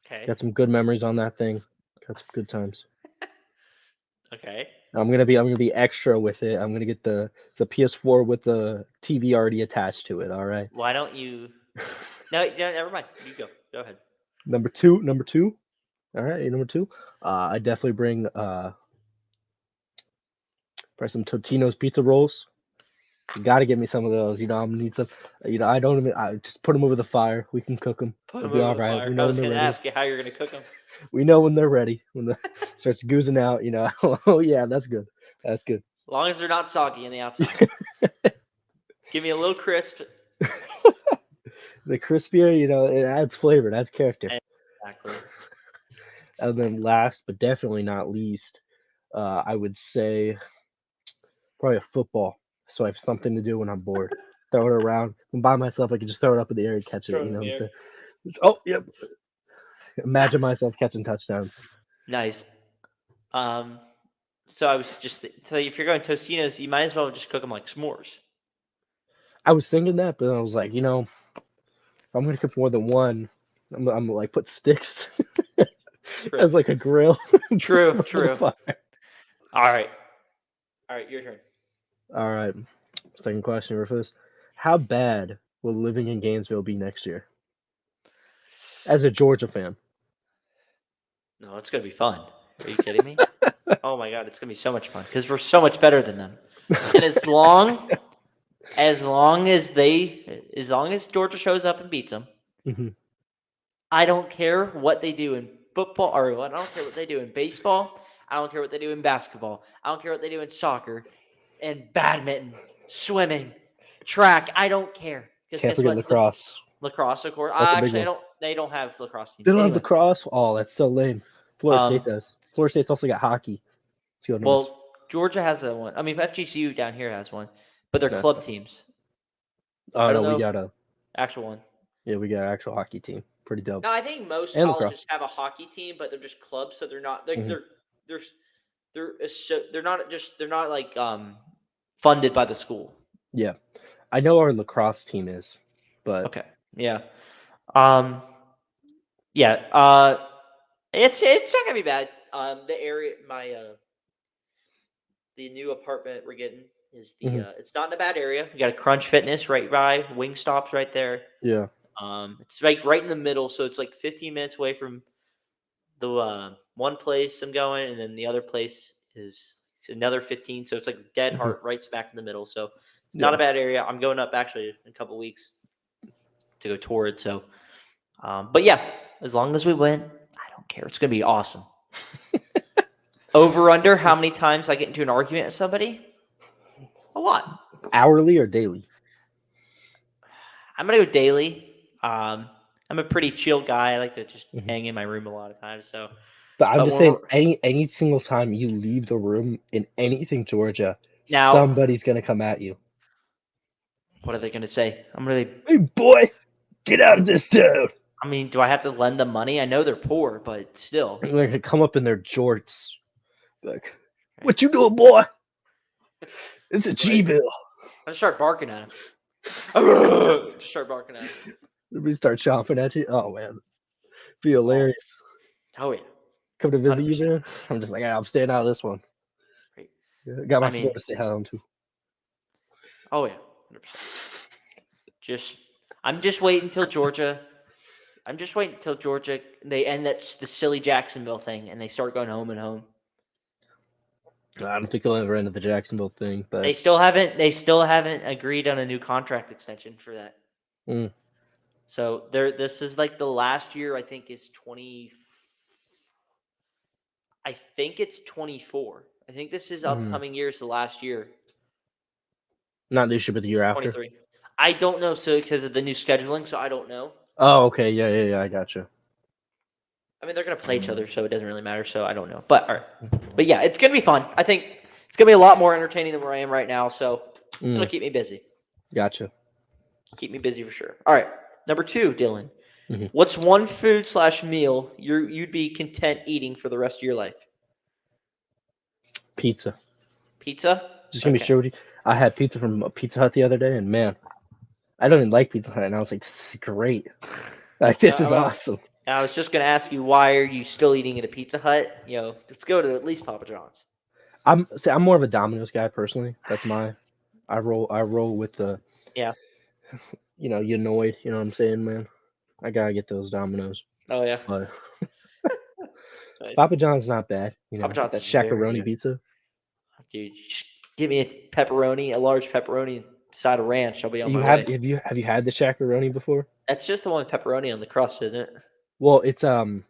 Okay. Got some good memories on that thing. Got some good times. Okay. I'm gonna be extra with it. I'm gonna get the PS4 with the TV already attached to it. All right. Why don't you? No, never mind. You go. Go ahead. Number two. All right, number 2. I definitely bring probably some Totino's pizza rolls. You gotta get me some of those. I'm gonna need some. I don't even. I just put them over the fire. We can cook them. Put We'll them be over all the right. fire. We I know when was they're going to ready. ask you how you're going to cook them. We know when they're ready. When the starts goozing out, oh yeah, that's good. That's good. As long as they're not soggy on the outside. Give me a little crisp. The crispier, it adds flavor. That's character. Exactly. And then last, but definitely not least, I would say probably a football. So I have something to do when I'm bored. Throw it around. I'm by myself. I can just throw it up in the air and catch it. throw it You in know the what I'm air. saying? Oh, yep. Imagine myself catching touchdowns. Nice. So I was just so if you're going Tostinos, you might as well just cook them like s'mores. I was thinking that, but I was like, if I'm gonna cook more than one, I'm gonna like put sticks True. as like a grill. and put them True. over the fire. All right, your turn. All right. Second question, Rufus. How bad will living in Gainesville be next year? As a Georgia fan. No, it's gonna be fun. Are you kidding me? Oh my god, it's gonna be so much fun because we're so much better than them. And as long as Georgia shows up and beats them, Mhm. I don't care what they do in football or I don't care what they do in baseball. I don't care what they do in basketball. I don't care what they do in soccer and badminton, swimming, track. I don't care. Because Can't guess forget what? lacrosse. Lacrosse, of course. That's a big Actually, one. they don't have lacrosse teams. They don't have Anyway, lacrosse? Oh, that's so lame. Florida State does. Florida State's also got hockey. Let's go notes. well, Georgia has a one. I mean, FGCU down here has one, but they're That's club fine. teams. Oh I no, don't we know got if actual one. we got an actual hockey team. Pretty dope. No, I think most And colleges lacrosse. have a hockey team, but they're just clubs, so they're not. Mhm. They're not like funded by the school. Yeah. I know our lacrosse team is, but Okay. Yeah. Um. Yeah. It's not gonna be bad. The area, the new apartment we're getting is Mhm. it's not in a bad area. We got a Crunch Fitness right by Wingstop's right there. yeah. It's like right in the middle, so it's like 15 minutes away from the one place I'm going, and then the other place is another 15. So it's like dead Mhm. heart right smack in the middle. So It's not a bad area. I'm going up actually in a couple weeks to go tour it. So, but yeah, as long as we win, I don't care. It's gonna be awesome. Over under how many times I get into an argument with somebody? A lot. Hourly or daily? I'm gonna go daily. I'm a pretty chill guy. I like to just Mhm. hang in my room a lot of times. So, But I'm but just when saying, we're- any single time you leave the room in anything Georgia, Now- somebody's gonna come at you. what are they gonna say? I'm gonna be. Hey boy, get out of this town. I mean, do I have to lend them money? I know they're poor, but still. They're gonna come up in their jorts. Like, what you doing, boy? It's a G bill. I just start barking at him. Just start barking at him. Everybody start chomping at you. Oh man, be hilarious. Oh yeah. Come to visit you, 100%. man. I'm just like, I'm staying out of this one. Great. Got my I mean- Florida State hat on too. Oh yeah. 100%. I'm just waiting until Georgia. They end that the silly Jacksonville thing and they start going home and home. I don't think they'll ever end the Jacksonville thing, but They still haven't agreed on a new contract extension for that. Mm. So this is like the last year. I think is 20. I think it's 24. I think this is upcoming year is the last year. not this year, but the year after. 23. I don't know, so because of the new scheduling, so I don't know. Oh, okay, yeah, I gotcha. I mean, they're gonna play each other, so it doesn't really matter. So I don't know, but all right. But yeah, it's gonna be fun. I think it's gonna be a lot more entertaining than where I am right now. So it'll keep me busy. Gotcha. Keep me busy for sure. All right, number 2, Dylan. Mhm. What's one food/meal you'd be content eating for the rest of your life? Pizza. Pizza. Just gonna be sure with you. I had pizza from Pizza Hut the other day, and man, I don't even like Pizza Hut, and I was like, this is great. Like, this is awesome. I was just gonna ask you, why are you still eating at a Pizza Hut? Let's go to at least Papa John's. I'm more of a Domino's guy personally. That's I roll with the Yeah. you annoyed. You know what I'm saying, man? I gotta get those Domino's. Oh yeah. But Nice. Papa John's not bad. Papa John's that is very shakaroni good. pizza. Dude, just give me a large pepperoni side of ranch. I'll be on You my have way. have you had the shakaroni before? That's just the one with pepperoni on the crust, isn't it? Well, it's an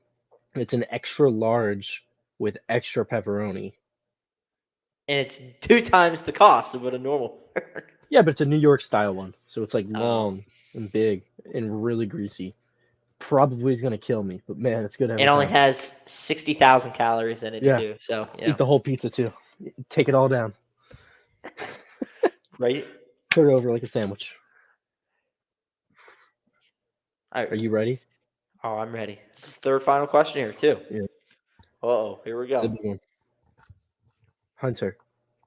extra large with extra pepperoni. And it's 2 times the cost of what a normal. Yeah, but it's a New York style one, so it's like Oh. long and big and really greasy. Probably is gonna kill me, but man, it's good every It only time. has 60,000 calories in it Yeah. too. So yeah, Eat the whole pizza too. Take it all down. right. Put it over like a sandwich. All Are right. you ready? Oh, I'm ready. This is the third final question here too. Yeah. Oh, here we It's a go. big one. Hunter,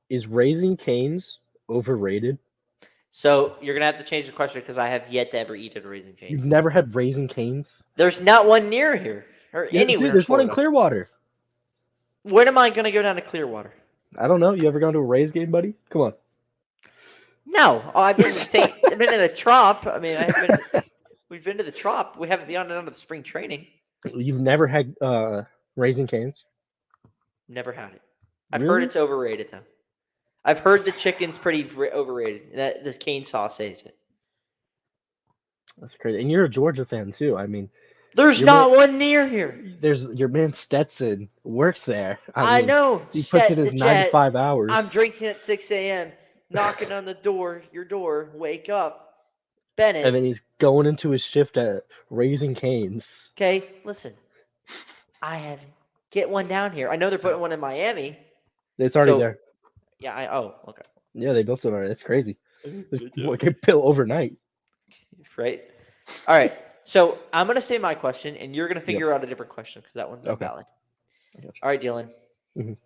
is Raising Cane's overrated? So you're gonna have to change the question because I have yet to ever eat at a Raising Cane's. You've never had Raising Cane's? There's not one near here or Yeah, anywhere. dude, there's one in Florida. Clearwater. When am I gonna go down to Clearwater? I don't know. You ever gone to a Rays game, buddy? Come on. No, I've been I've been to the Trop. I mean, we've been to the Trop. We haven't been on to the spring training. You've never had Raising Cane's? Never had it. I've Really? heard it's overrated though. I've heard the chicken's pretty overrated. That the cane sauce says it. That's crazy. And you're a Georgia fan too. I mean, There's Your not one near here. there's your man Stetson works there. I mean, know. He puts in Stet his the 9 to Jet. 5 hours. I'm drinking at 6 a.m. Knocking on the door. Your door. Wake up, Bennett. And then he's going into his shift at Raising Cane's. Okay, listen. Get one down here. I know they're putting one in Miami. It's already So- there. Yeah. Okay. Yeah, they built it already. That's crazy. Good It deal. can built overnight. Right. All right. So I'm gonna say my question, and you're gonna figure out a different question because that one's Okay. valid. I gotcha. All right, Dylan. Mhm.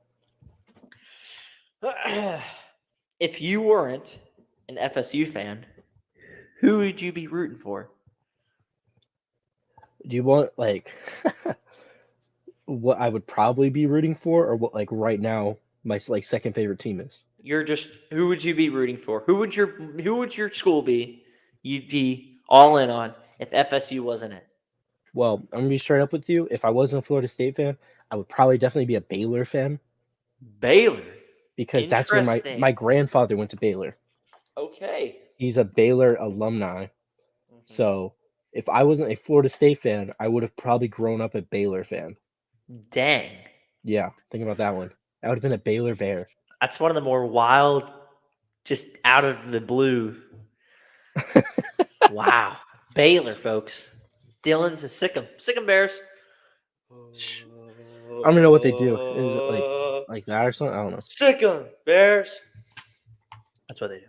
If you weren't an FSU fan, who would you be rooting for? Do you want like what I would probably be rooting for, or what like right now my second favorite team is? Who would you be rooting for? Who would your school be? You'd be all in on if FSU wasn't it. Well, I'm gonna be straight up with you. If I wasn't a Florida State fan, I would probably definitely be a Baylor fan Baylor. because that's where my Interesting. grandfather went to Baylor. Okay. He's a Baylor alumni. Mhm. So if I wasn't a Florida State fan, I would have probably grown up a Baylor fan. Dang. Yeah, think about that one. I would have been a Baylor Bear. That's one of the more wild, just out of the blue. Wow. Baylor, folks. Dylan's a Sick'em Bears. I don't know what they do. Is it like that or something? I don't know. Sick'em Bears. That's what they do.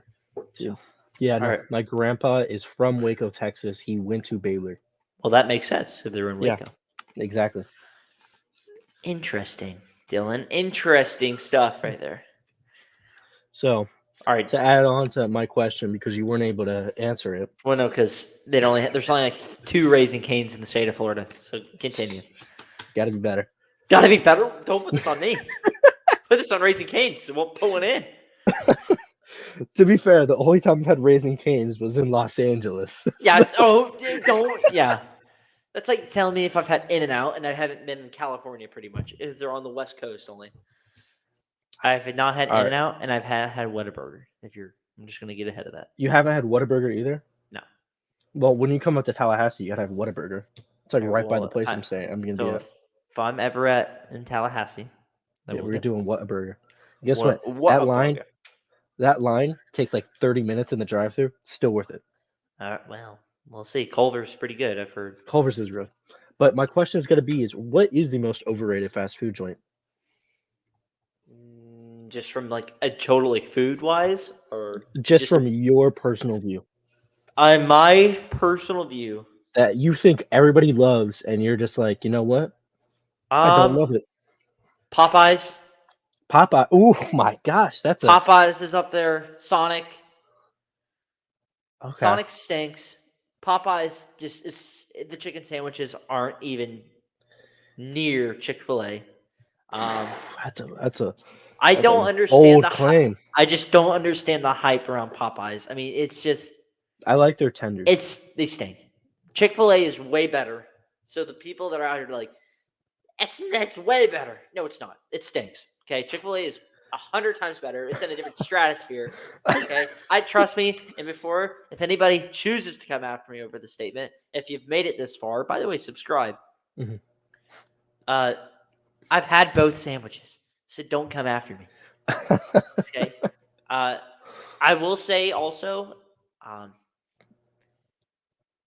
Dude. So, Yeah, all no. right. My grandpa is from Waco, Texas. He went to Baylor. Well, that makes sense if they're in Yeah. Waco. Exactly. Interesting, Dylan. Interesting stuff right there. So All right. to add on to my question, because you weren't able to answer it. Well, no, because there's only like 2 Raising Canes in the state of Florida. So continue. Got to be better. Got to be better. Don't put this on me. Put this on Raising Canes. It won't put one in. To be fair, the only time I've had Raising Canes was in Los Angeles. Yeah. Don't. Yeah. That's like telling me if I've had In-N-Out and I haven't been in California pretty much. If they're on the West Coast only. I've not had All right. In-N-Out and I've had Whataburger. I'm just gonna get ahead of that. You haven't had Whataburger either? No. Well, when you come up to Tallahassee, you gotta have Whataburger. It's like right by the place I'm staying. I'm gonna be at. If I'm ever in Tallahassee, Yeah, we're doing Whataburger. Guess What what? That line takes like 30 minutes in the drive-thru. Still worth it. Well, we'll see. Culver's pretty good. I've heard. Culver's is real. But my question is gonna be: what is the most overrated fast food joint? Just from like a totally food wise, or Just from your personal view. My personal view That you think everybody loves, and you're just like, you know what? I don't love it. Popeyes. Popeye. Oh my gosh, that's a Popeyes is up there. Sonic. okay. Sonic stinks. Popeyes just is. The chicken sandwiches aren't even near Chick-fil-A. That's I an don't understand bold claim. I just don't understand the hype around Popeyes. I mean, it's just I like their tenders. they stink. Chick-fil-A is way better. So the people that are out here like, it's way better. No, it's not. It stinks. Okay, Chick-fil-A is 100 times better. It's in a different stratosphere. Okay, trust me. And if anybody chooses to come after me over the statement, if you've made it this far, by the way, subscribe. Mhm. I've had both sandwiches, so don't come after me. Okay. I will say also,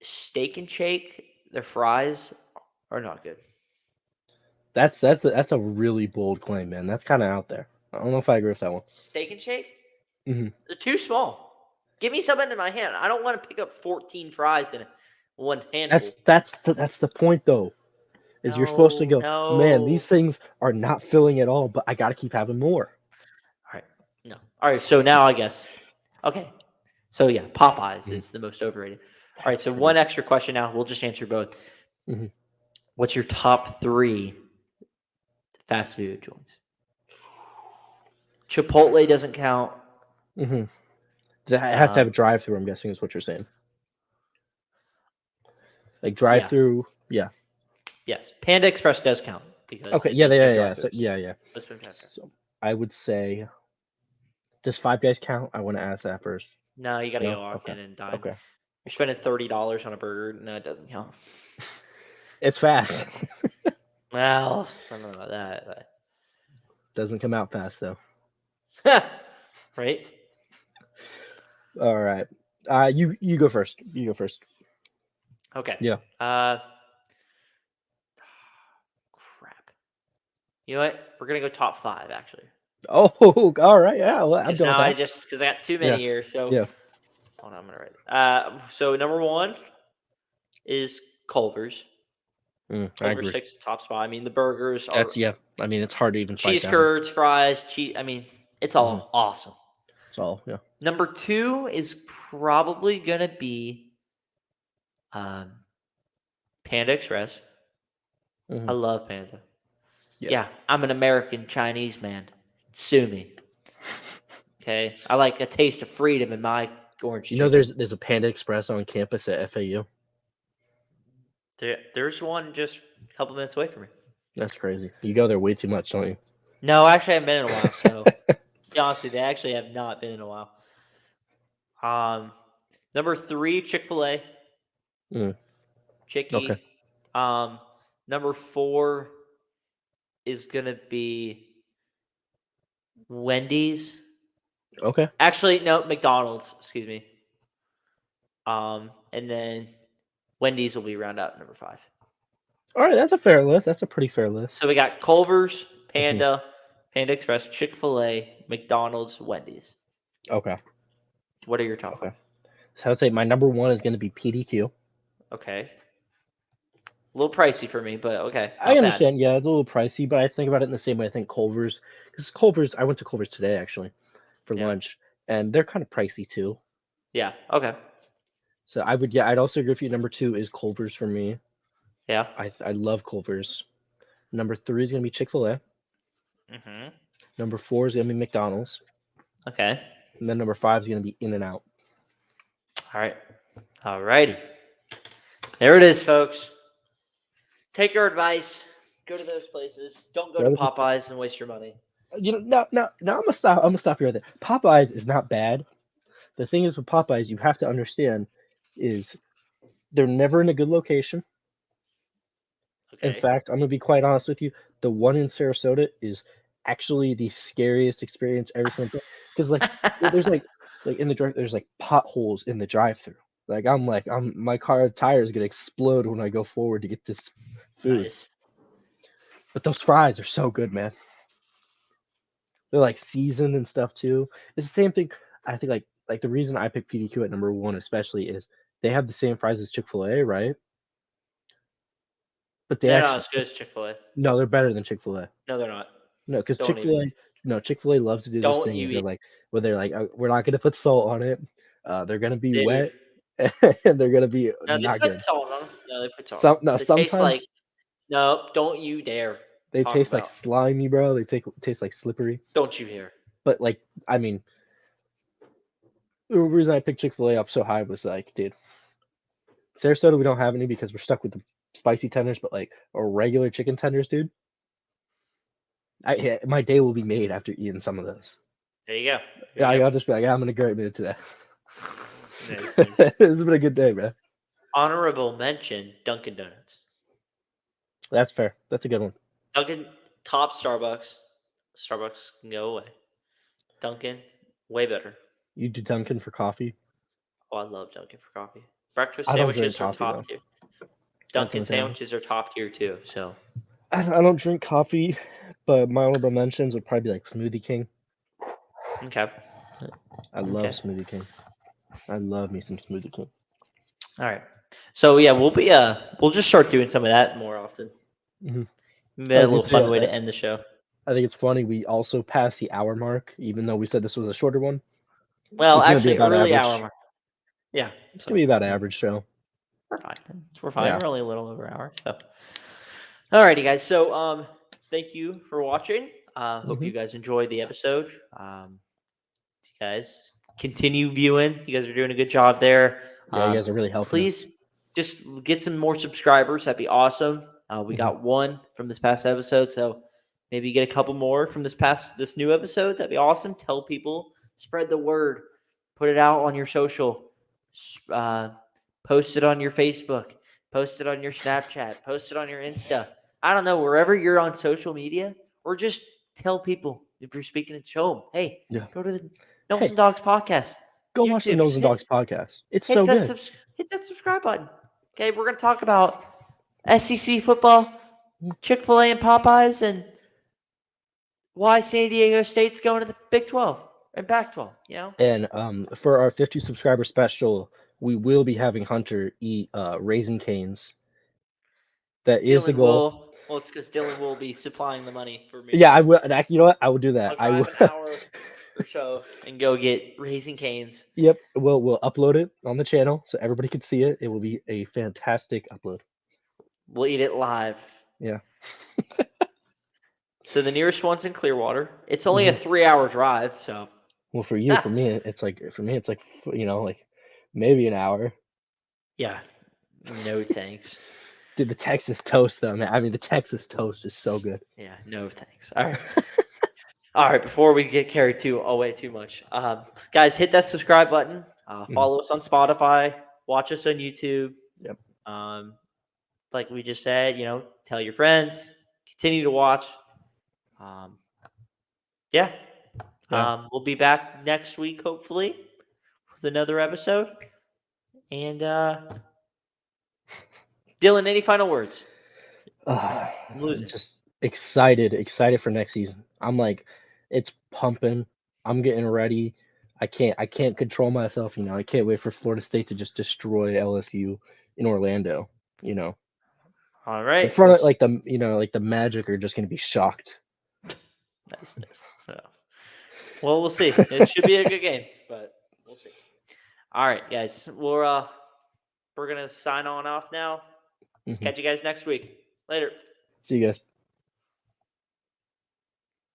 Steak and Shake, their fries are not good. That's a really bold claim, man. That's kind of out there. I don't know if I agree with that one. Steak and Shake? Mhm. They're too small. Give me something in my hand. I don't want to pick up 14 fries in one handful. That's the point though. Is you're supposed to go, man, these No. things are not filling at all, but I gotta keep having more. All right. No. All right. So now I guess. Okay. So yeah, Popeyes is the most overrated. All right. So one extra question now. We'll just answer both. Mhm. What's your top 3 fast food joints? Chipotle doesn't count. Mhm. It has to have a drive-through. I'm guessing is what you're saying. Like drive-through, yeah. Yes, Panda Express does count because Okay, it yeah, does yeah, have yeah. drive-thrus. So, yeah. That's fantastic. So I would say, does Five Guys count? I want to ask that first. No, you got to No? go walk Okay. in and dine. Okay. You're spending $30 on a burger. No, it doesn't count. It's fast. Well, I don't know about that, but Doesn't come out fast though. right? All right. You go first. You go first. Okay. Yeah. Crap. You know what? We're gonna go top 5 actually. Oh, all right. Yeah. Well, I'm Because done now with that. because I got too many here. So Yeah. hold on, I'm gonna write. So number 1 is Culver's. I Culver's agree. takes the top spot. I mean, the burgers are I mean, it's hard to even fight cheese down. curds, fries, cheese. I mean, it's all awesome. It's all, yeah. Number 2 is probably gonna be Panda Express. I love Panda. Yeah, I'm an American Chinese man. Sue me. Okay, I like a taste of freedom in my orange You chicken. know, there's a Panda Express on campus at FAU. There's one just a couple minutes away from me. That's crazy. You go there way too much, don't you? No, actually, I haven't been in a while. So, to be honest with you, I actually have not been in a while. Number 3, Chick-fil-A. Mm, Chicky. okay. Number 4 is gonna be Wendy's. Okay. Actually, no, McDonald's. Excuse me. And then Wendy's will be round out number 5. All right, that's a fair list. That's a pretty fair list. So we got Culver's, Mhm. Panda Express, Chick-fil-A, McDonald's, Wendy's. Okay. What are your top Okay. 5? So I would say my number 1 is going to be PDQ. Okay. A little pricey for me, but okay, I not bad. understand. Yeah, it's a little pricey, but I think about it in the same way I think Culver's. Because Culver's, I went to Culver's today actually for Yeah. lunch, and they're kind of pricey too. Yeah. Okay. So I would, yeah, I'd also agree with you. Number 2 is Culver's for me. Yeah. I love Culver's. Number 3 is going to be Chick-fil-A. Mhm. Number 4 is going to be McDonald's. Okay. And then number 5 is going to be In-N-Out. All right. All righty. There it is, folks. Take our advice. Go to those places. Don't go to Popeyes and waste your money. You know, no, I'm gonna stop. I'm gonna stop you right there. Popeyes is not bad. The thing is with Popeyes, you have to understand, is they're never in a good location. In Okay. fact, I'm gonna be quite honest with you. The one in Sarasota is actually the scariest experience every single time. Because there's like in the drive, there's like potholes in the drive-through. My car tire is gonna explode when I go forward to get this food. Nice. But those fries are so good, man. They're like seasoned and stuff too. It's the same thing. I think like the reason I picked PDQ at number 1 especially is they have the same fries as Chick-fil-A, right? But they They're not actually as good as Chick-fil-A. no, they're better than Chick-fil-A. No, they're not. No, because Don't even. Chick-fil-A loves to do this Don't thing you where even. they're like, we're not gonna put salt on it. They're gonna be Dude. wet, and they're gonna be No, they not put good. salt on them. No, they put salt on them. They taste like. Sometimes No, don't you dare they talk taste like about. slimy, bro. Taste like slippery. Don't you dare. But like, I mean, the reason I picked Chick-fil-A up so high was like, dude, Sarasota we don't have any because we're stuck with the spicy tenders, but like our regular chicken tenders, dude. My day will be made after eating some of those. There you go. Yeah, There you I'll just be like, yeah, I'm in a great mood today. go. Nice, nice. This has been a good day, man. Honorable mention: Dunkin' Donuts. That's fair. That's a good one. Dunkin' top Starbucks. Starbucks can go away. Dunkin' way better. You do Dunkin' for coffee? Oh, I love Dunkin' for coffee. Breakfast I don't drink sandwiches are coffee top though. tier. That's Dunkin' the thing. sandwiches are top tier too. So I don't drink coffee, but my honorable mentions would probably be like Smoothie King. okay. I love Okay. Smoothie King. I love me some Smoothie King. All right. So yeah, we'll just start doing some of that more often. Mhm. Maybe I a was little gonna say, fun way to end the show. I think it's funny we also passed the hour mark, even though we said this was a shorter one. Well, It's gonna be actually, about early average. hour mark. Yeah. It's So gonna be about average show. we're fine. We're fine. Yeah. We're only a little over an hour. So alrighty, guys. So thank you for watching. Hope you guys enjoyed the episode. You guys continue viewing. You guys are doing a good job there. Yeah, you guys are really helping us. Please just get some more subscribers. That'd be awesome. We got 1 from this past episode, so maybe get a couple more from this new episode. That'd be awesome. Tell people, spread the word, put it out on your social, post it on your Facebook, post it on your Snapchat, post it on your Insta. I don't know, wherever you're on social media, or just tell people if you're speaking to show them, hey, Yeah. go to the Nose Hey, and Dogs podcast. Go watch the YouTube. Nose and Dogs podcast. It's Hit so that good. hit that subscribe button. Okay, we're gonna talk about SEC football, Chick-fil-A and Popeyes, and why San Diego State's going to the Big 12 and Pac-12. You know, And for our 50 subscriber special, we will be having Hunter eat Raisin Canes. That is the Dylan goal. will. Well, it's because Dylan will be supplying the money for me. Yeah, I will. You know what? I will do that. I'll I drive will. an hour or so and go get Raising Canes. Yep. We'll upload it on the channel so everybody can see it. It will be a fantastic upload. We'll eat it live. Yeah. So the nearest one's in Clearwater. It's only a 3-hour drive, so. Well, for you, for me, it's like like maybe an hour. Yeah. No thanks. Dude, the Texas toast though, man. I mean, the Texas toast is so good. Yeah, no thanks. All right. All right, before we get carried away too much, guys, hit that subscribe button. Follow us on Spotify. Watch us on YouTube. Yep. Like we just said, tell your friends. Continue to watch. Yeah. We'll be back next week, hopefully, with another episode. And Dylan, any final words? I'm losing. Just excited for next season. I'm like, it's pumping. I'm getting ready. I can't control myself. I can't wait for Florida State to just destroy LSU in Orlando. All In right. front of like the Magic are just gonna be shocked. Nice. Yeah. Well, we'll see. It should be a good game, but we'll see. All right, guys. We're gonna sign on off now. Mhm. Catch you guys next week. Later. See you guys.